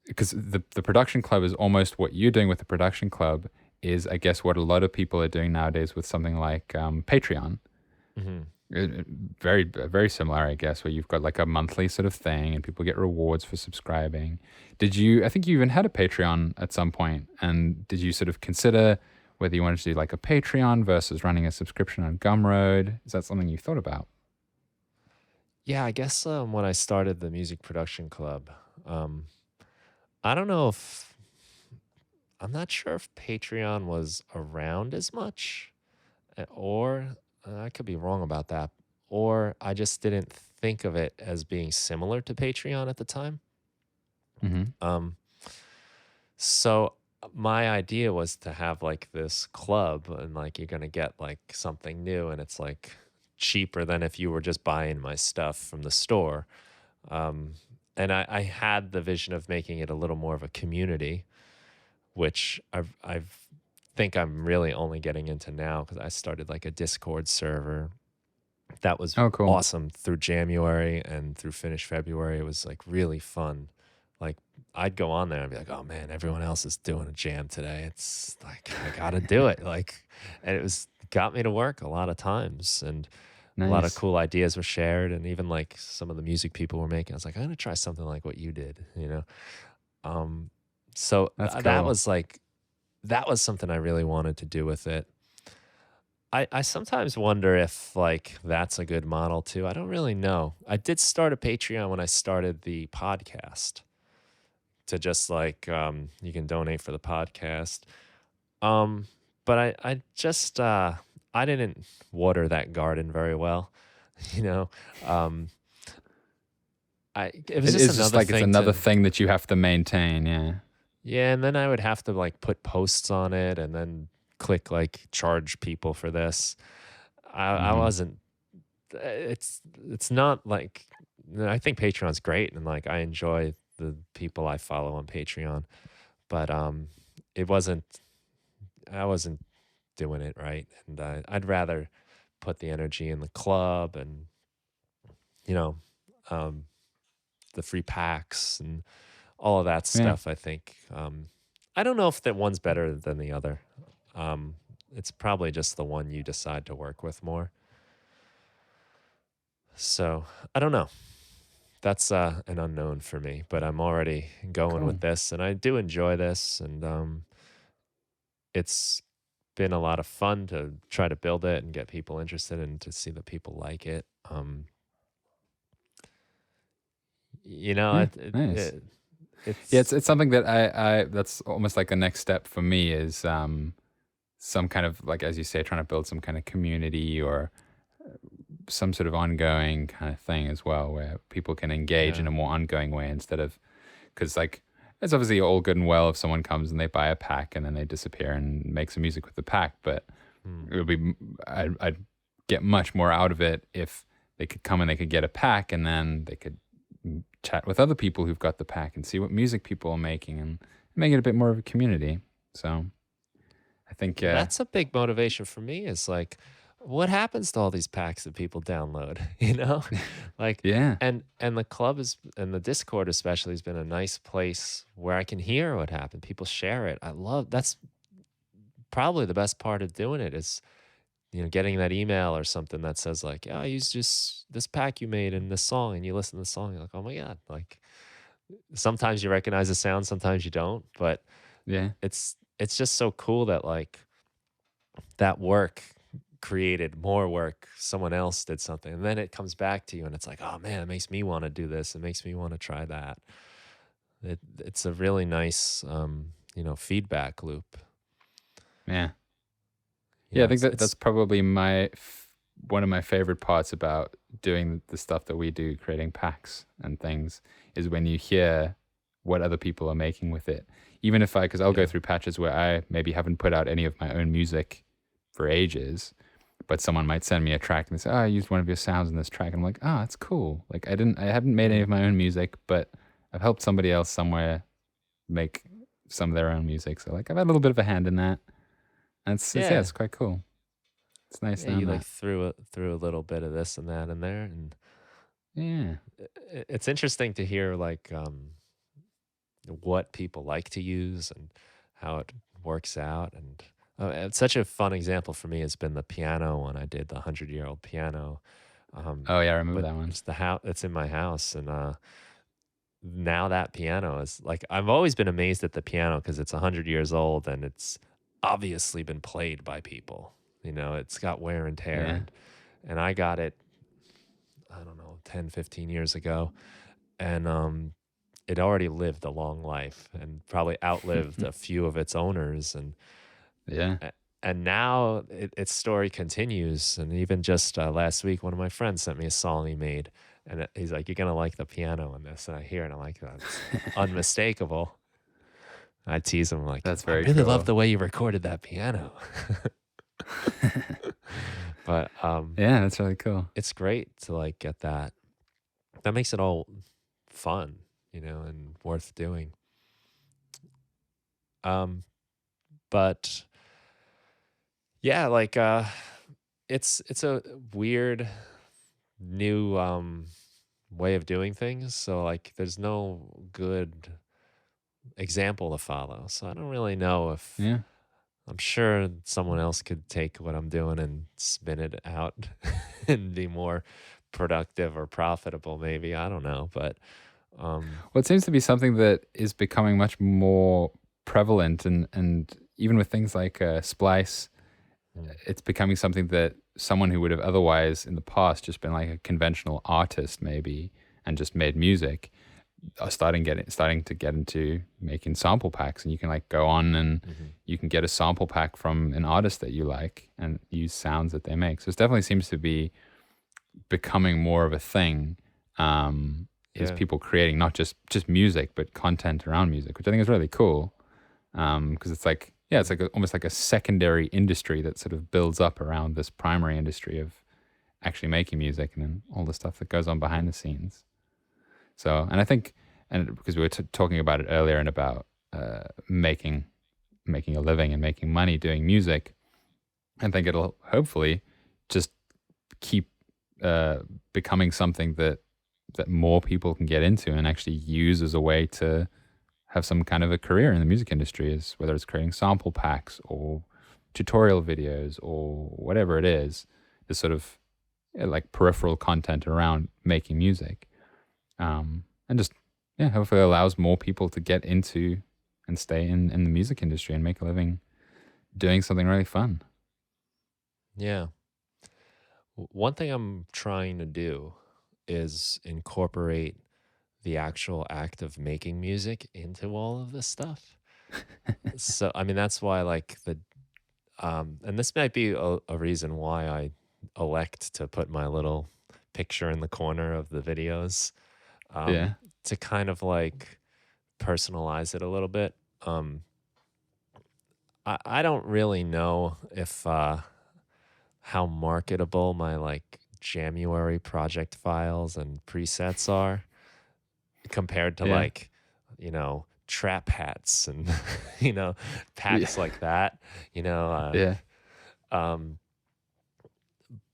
because the production club is almost what you're doing with the production club is, I guess, what a lot of people are doing nowadays with something like Patreon. Very, very similar, I guess, where you've got like a monthly sort of thing and people get rewards for subscribing. I think you even had a Patreon at some point, and did you sort of consider whether you wanted to do like a Patreon versus running a subscription on Gumroad. Is that something you thought about? Yeah, I guess when I started the music production club, um, I don't know if I'm not sure if Patreon was around as much, or I could be wrong about that, or I just didn't think of it as being similar to Patreon at the time. Mm-hmm. Um, so my idea was to have like this club, and like you're gonna get like something new, and it's like cheaper than if you were just buying my stuff from the store. Um, and I had the vision of making it a little more of a community, which I've think I'm really only getting into now because I started like a Discord server that was Oh, cool. awesome through January and through finish February. It was like really fun. Like I'd go on there and be like, oh man, everyone else is doing a jam today. It's like I gotta do it. Like, and it was got me to work a lot of times, and a lot of Nice. cool ideas were shared, and even like some of the music people were making. I was like, I'm gonna try something like what you did, you know. Um, so That's that cool. was like that was something I really wanted to do with it. I sometimes wonder if like that's a good model too. I don't really know. I did start a Patreon when I started the podcast to just like you can donate for the podcast. Um but I just I didn't water that garden very well, you know. Um I it was It just is just another like it's thing another to thing that you have to maintain. Yeah. yeah, and then I would have to like put posts on it and then click like charge people for this. I Mm-hmm. wasn't it's not like I think Patreon's great and like I enjoy the people I follow on Patreon, but it wasn't I wasn't doing it right, and I'd rather put the energy in the club and you know um the free packs and all of that Yeah. stuff. I think I don't know if that one's better than the other. Um it's probably just the one you decide to work with more. So, I don't know. That's an unknown for me, but I'm already going with Cool. this, and I do enjoy this, and it's been a lot of fun to try to build it and get people interested and to see that people like it. You know, Yeah. Nice. Yeah, it's it's something that I that's almost like a next step for me is some kind of like as you say, trying to build some kind of community or some sort of ongoing kind of thing as well, where people can engage in yeah, a more ongoing way instead of because like it's obviously all good and well if someone comes and they buy a pack and then they disappear and make some music with the pack, but mm, it would be I'd get much more out of it if they could come and they could get a pack and then they could chat with other people who've got the pack and see what music people are making and make it a bit more of a community. So I think, that's a big motivation for me. Is like, what happens to all these packs that people download? You know, like, yeah, and the club is and the Discord especially has been a nice place where I can hear what happened. People share it. I love that's probably the best part of doing it is getting that email or something that says like, "Yeah, I used just this pack you made in this song," and you listen to the song, you're like, "Oh my god!" Like sometimes you recognize the sound, sometimes you don't, but yeah, it's just so cool that like that work created more work. Someone else did something, and then it comes back to you, and it's like, "Oh man, it makes me want to do this. It makes me want to try that." It's a really nice feedback loop. yeah. Yeah, I Yeah, think that that's it's probably one of my favorite parts about doing the stuff that we do, creating packs and things, is when you hear what other people are making with it. Even if because I'll go yeah, through patches where I maybe haven't put out any of my own music for ages, but someone might send me a track and they say, "Oh, I used one of your sounds in this track," and I'm like, "Oh, that's cool." Like I haven't made any mm, of my own music, but I've helped somebody else somewhere make some of their own music. So like I've had a little bit of a hand in that. And yeah, yeah. it's quite cool. It's nice Yeah, knowing you like that. threw a little bit of this and that in there, and Yeah. it's interesting to hear like what people like to use and how it works out. And it's such a fun example for me has been the piano when I did the 100-year-old piano. Um, Oh yeah, I remember but that one. it's the house. It's in my house, and now that piano is like I've always been amazed at the piano because it's 100 years old and it's obviously been played by people. You know, it's got wear and tear, Yeah. and I got it, I don't know, 10, 15 years ago, and it already lived a long life and probably outlived a few of its owners, Yeah. and now its story continues. And even just last week, one of my friends sent me a song he made, and he's like, "You're gonna like the piano in this," and I hear it, and I'm like, "That's unmistakable." I tease him like, That's "I very really love cool. the way you recorded that piano." But Yeah, that's really cool. it's great to like get that. That makes it all fun, you know, and worth doing. Um, but yeah, like it's a weird new way of doing things. So like there's no good example to follow. So I don't really know if Yeah. I'm sure someone else could take what I'm doing and spin it out and be more productive or profitable maybe. I don't know, but Well, it seems to be something that is becoming much more prevalent, and even with things like Splice, mm, it's becoming something that someone who would have otherwise in the past just been like a conventional artist maybe and just made music are starting to get into making sample packs, and you can like go on and mhm. you can get a sample pack from an artist that you like and use sounds that they make. So it definitely seems to be becoming more of a thing. Is Yeah. people creating not just music but content around music, which I think is really cool. Because it's like, yeah, it's like almost like a secondary industry that sort of builds up around this primary industry of actually making music and then all the stuff that goes on behind the scenes. So, and I think, and because we were talking about it earlier and about making a living and making money doing music, I think it'll hopefully just keep becoming something that more people can get into and actually use as a way to have some kind of a career in the music industry, is whether it's creating sample packs or tutorial videos or whatever it is, this sort of like peripheral content around making music. And just, yeah, hopefully allows more people to get into and stay in the music industry and make a living doing something really fun. Yeah. One thing I'm trying to do is incorporate the actual act of making music into all of this stuff. So, I mean, that's why, like, and this might be a reason why I elect to put my little picture in the corner of the videos, um, Yeah. to kind of like personalize it a little bit. Um, I don't really know if, how marketable my like January project files and presets are compared to Yeah. like, trap hats and, you know, Yeah. packs like that, you know, Yeah. um,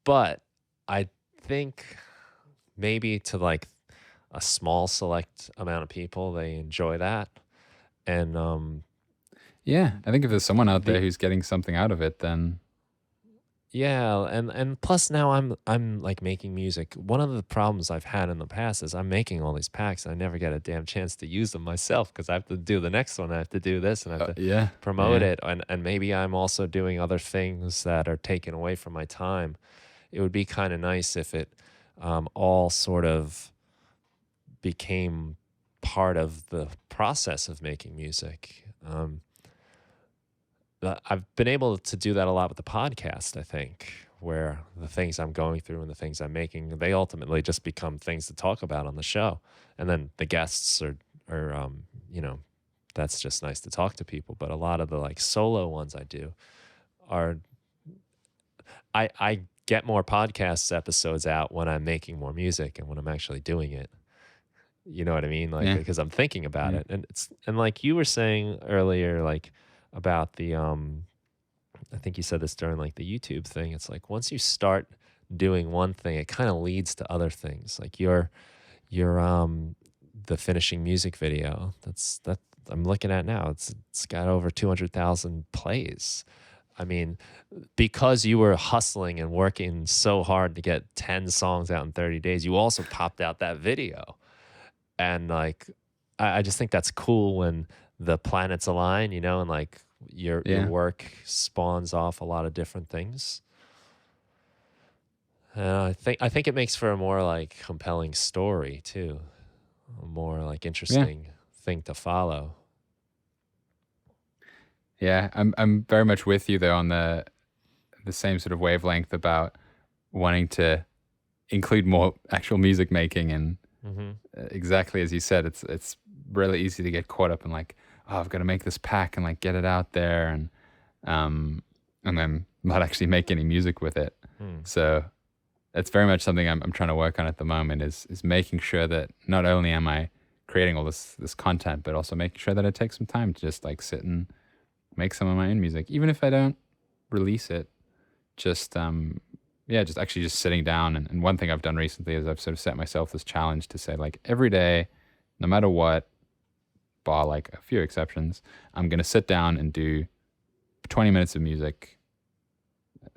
but I think maybe to like a small select amount of people, they enjoy that. And Yeah. I think if there's someone out there the who's getting something out of it, then Yeah, and plus now I'm like making music. One of the problems I've had in the past is I'm making all these packs and I never get a damn chance to use them myself because I have to do the next one. I have to do this and I have to yeah. promote Yeah. it, and maybe I'm also doing other things that are taken away from my time. It would be kind of nice if it all sort of became part of the process of making music. I've been able to do that a lot with the podcast, I think, where the things I'm going through and the things I'm making, they ultimately just become things to talk about on the show. And then the guests are that's just nice to talk to people. But a lot of the like solo ones I do are, I get more podcast episodes out when I'm making more music and when I'm actually doing it. You know what I mean? Like, Yeah. because I'm thinking about Yeah. it. And like you were saying earlier, like about the, I think you said this during like the YouTube thing. It's like once you start doing one thing, it kind of leads to other things. Like your the finishing music video. That I'm looking at now. It's got over 200,000 plays. I mean, because you were hustling and working so hard to get 10 songs out in 30 days, you also popped out that video. And like I just think that's cool when the planets align, and like your work spawns off a lot of different things. I think it makes for a more like compelling story too, a more like Yeah. interesting thing to follow. Yeah. I'm very much with you though on the same sort of wavelength about wanting to include more actual music making, and Mm-hmm. exactly as you said, it's really easy to get caught up in like, oh, I've got to make this pack and like get it out there, um and then not actually make any music with it. Hmm. So that's very much something I'm trying to work on at the moment, is making sure that not only am I creating all this content, but also making sure that I take some time to just like sit and make some of my own music, even if I don't release it. Just yeah, just actually just sitting down. And one thing I've done recently is I've sort of set myself this challenge to say like every day, no matter what, bar like a few exceptions, I'm gonna sit down and do 20 minutes of music.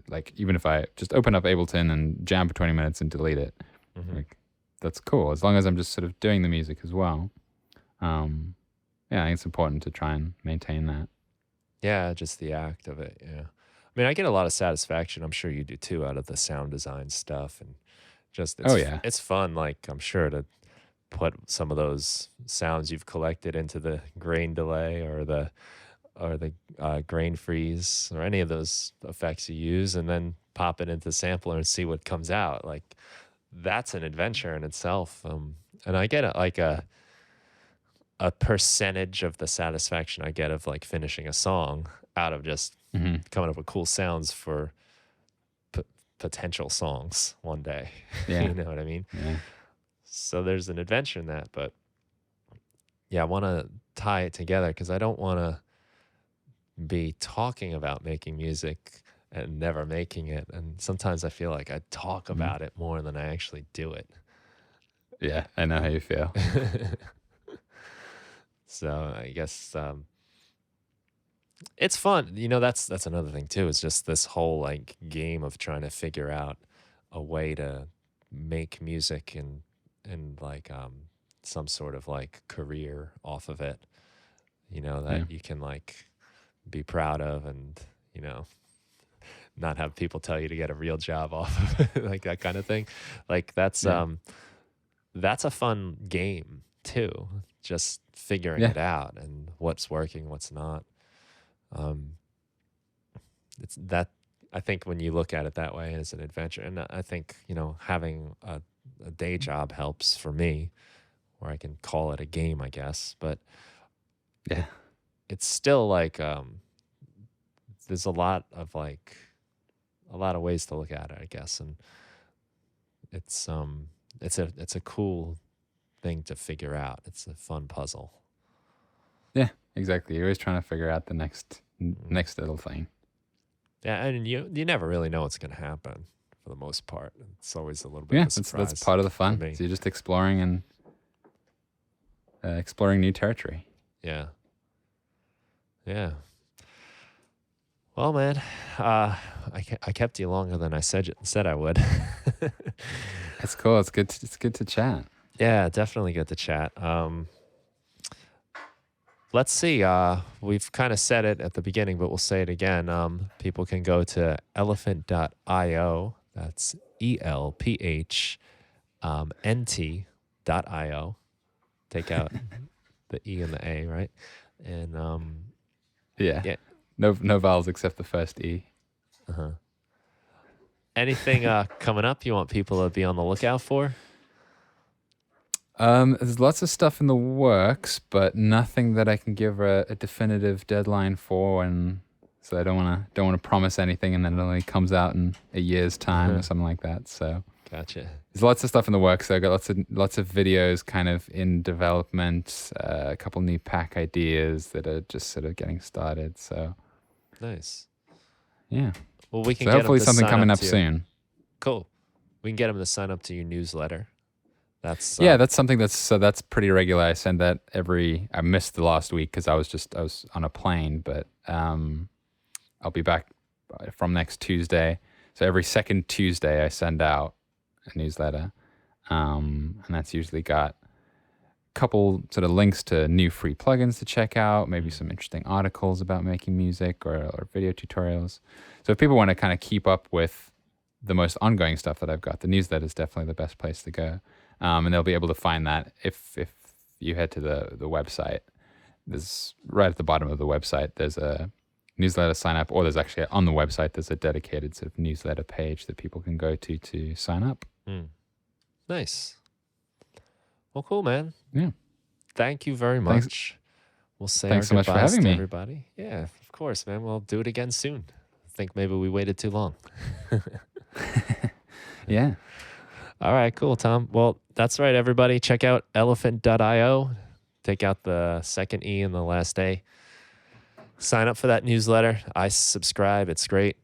Like even if I just open up Ableton and jam for 20 minutes and delete it, Mm-hmm. like that's cool, as long as I'm just sort of doing the music as well. Yeah, I think it's important to try and maintain that. Yeah, just the act of it. Yeah. I mean, I get a lot of satisfaction. I'm sure you do too, out of the sound design stuff, and just Oh yeah. it's fun. Like I'm sure to put some of those sounds you've collected into the grain delay or the grain freeze or any of those effects you use, and then pop it into sampler and see what comes out. Like that's an adventure in itself. And I get a percentage of the satisfaction I get of like finishing a song out of just Hmm. coming up with cool sounds for p- potential songs one day. Yeah. You know what I mean? Yeah. So there's an adventure in that, but yeah, I want to tie it together because I don't want to be talking about making music and never making it. And sometimes I feel like I talk Mhm. about it more than I actually do it. Yeah, I know how you feel. So I guess it's fun. You know, that's another thing too. It's just this whole like game of trying to figure out a way to make music and like some sort of like career off of it. You know, Yeah. that you can like be proud of, and you know, not have people tell you to get a real job off of it, like that kind of thing. Like Yeah. that's a fun game too. Just figuring Yeah. it out and what's working, what's not. Um, it's that I think when you look at it that way as an adventure, and I think you know having a day job helps for me, where I can call it a game, I guess. But Yeah. it it's still like there's a lot of ways to look at it, I guess, and it's a cool thing to figure out. It's a fun puzzle. Yeah. Exactly. You're always trying to figure out the Mm. next little thing. Yeah, and you never really know what's going to happen for the most part. It's always a little bit of Yeah, a that's surprise part of the for fun. me. So you're just exploring and exploring new territory. Yeah. Yeah. Well, man, I kept you longer than I said I would. It's cool. It's good to chat. Yeah, definitely good to chat. Let's see. We've kind of said it at the beginning, but we'll say it again. People can go to elephant.io. That's ELPHNT.io. Take out the E and the A, right? And Yeah. yeah. No vowels except the first E. Uh-huh. Anything coming up you want people to be on the lookout for? There's lots of stuff in the works, but nothing that I can give a definitive deadline for, and so I don't wanna promise anything and then it only comes out in a year's time or something like that. So Gotcha. there's lots of stuff in the works. So I got lots of videos kind of in development, a couple new pack ideas that are just sort of getting started. So Nice. yeah. Well, we can So get them hopefully to something sign coming up up to your soon. cool. We can get them to sign up to your newsletter. That's Yeah, that's something that's pretty regular. I send that I missed the last week because I was on a plane, but I'll be back from next Tuesday. So every second Tuesday I send out a newsletter, and that's usually got couple sort of links to new free plugins to check out, maybe Mm. some interesting articles about making music or video tutorials. So if people want to kind of keep up with the most ongoing stuff that I've got, the newsletter is definitely the best place to go. And they'll be able to find that if you head to the website. There's right at the bottom of the website, there's a newsletter sign up, or there's actually on the website, there's a dedicated sort of newsletter page that people can go to sign up. Nice. Well, cool, man. Yeah. Thank you very Thanks. much. We'll say Thanks so our much for goodbyes having to me. everybody. Yeah, of course, man. We'll do it again soon. I think maybe we waited too long. Yeah. All right, cool, Tom. Well, that's right, everybody. Check out elephant.io. Take out the second E in the last A. Sign up for that newsletter. I subscribe. It's great.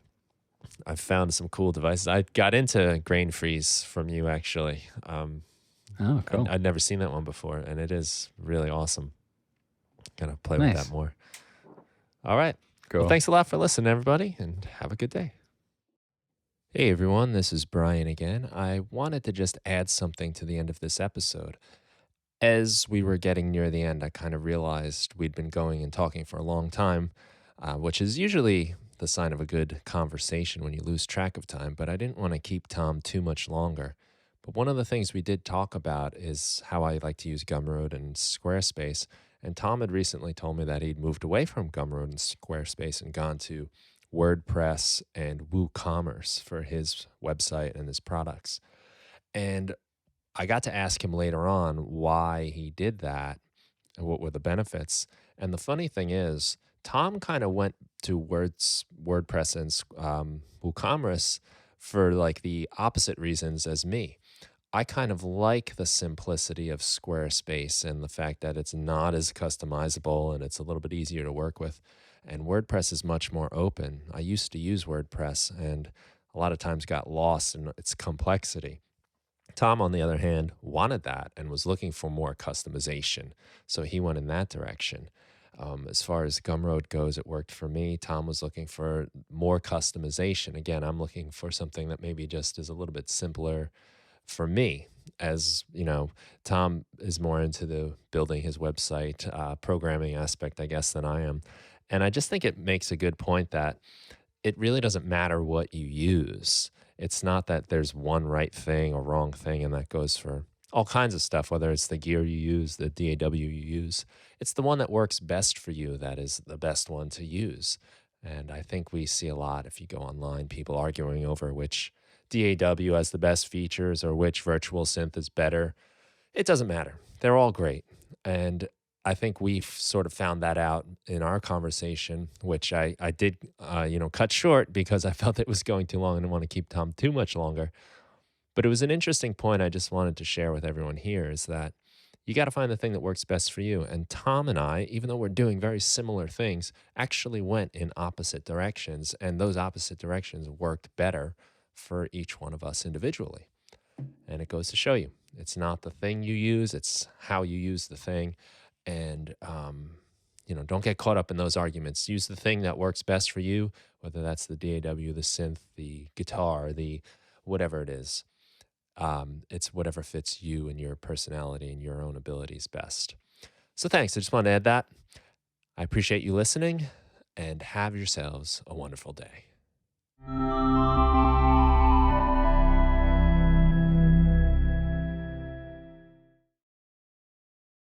I've found some cool devices. I got into Grain Freeze from you, actually. Oh, cool. I'd never seen that one before, and it is really awesome. Gonna play Nice. with that more. All right. Cool. Well, thanks a lot for listening, everybody, and have a good day. Hey, everyone. This is Brian again. I wanted to just add something to the end of this episode. As we were getting near the end, I kind of realized we'd been going and talking for a long time, which is usually the sign of a good conversation when you lose track of time, but I didn't want to keep Tom too much longer. But one of the things we did talk about is how I like to use Gumroad and Squarespace. And Tom had recently told me that he'd moved away from Gumroad and Squarespace and gone to WordPress and WooCommerce for his website and his products. And I got to ask him later on why he did that and what were the benefits. And the funny thing is, Tom kind of went to WordPress and WooCommerce for like the opposite reasons as me. I kind of like the simplicity of Squarespace and the fact that it's not as customizable and it's a little bit easier to work with. And WordPress is much more open. I used to use WordPress and a lot of times got lost in its complexity. Tom, on the other hand, wanted that and was looking for more customization. So he went in that direction. As far as Gumroad goes, it worked for me. Tom was looking for more customization. Again, I'm looking for something that maybe just is a little bit simpler for me. As you know, Tom is more into the building his website programming aspect, I guess, than I am. And I just think it makes a good point that it really doesn't matter what you use. It's not that there's one right thing or wrong thing, and that goes for all kinds of stuff, whether it's the gear you use, the DAW you use. It's the one that works best for you that is the best one to use. And I think we see a lot if you go online, people arguing over which DAW has the best features or which virtual synth is better. It doesn't matter. They're all great. And I think we've sort of found that out in our conversation, which I did, cut short because I felt it was going too long and I didn't want to keep Tom too much longer. But it was an interesting point I just wanted to share with everyone here is that you got to find the thing that works best for you. And Tom and I, even though we're doing very similar things, actually went in opposite directions. And those opposite directions worked better for each one of us individually. And it goes to show you, it's not the thing you use, it's how you use the thing. And, don't get caught up in those arguments. Use the thing that works best for you, whether that's the DAW, the synth, the guitar, the whatever it is. It's whatever fits you and your personality and your own abilities best. So thanks. I just wanted to add that. I appreciate you listening and have yourselves a wonderful day.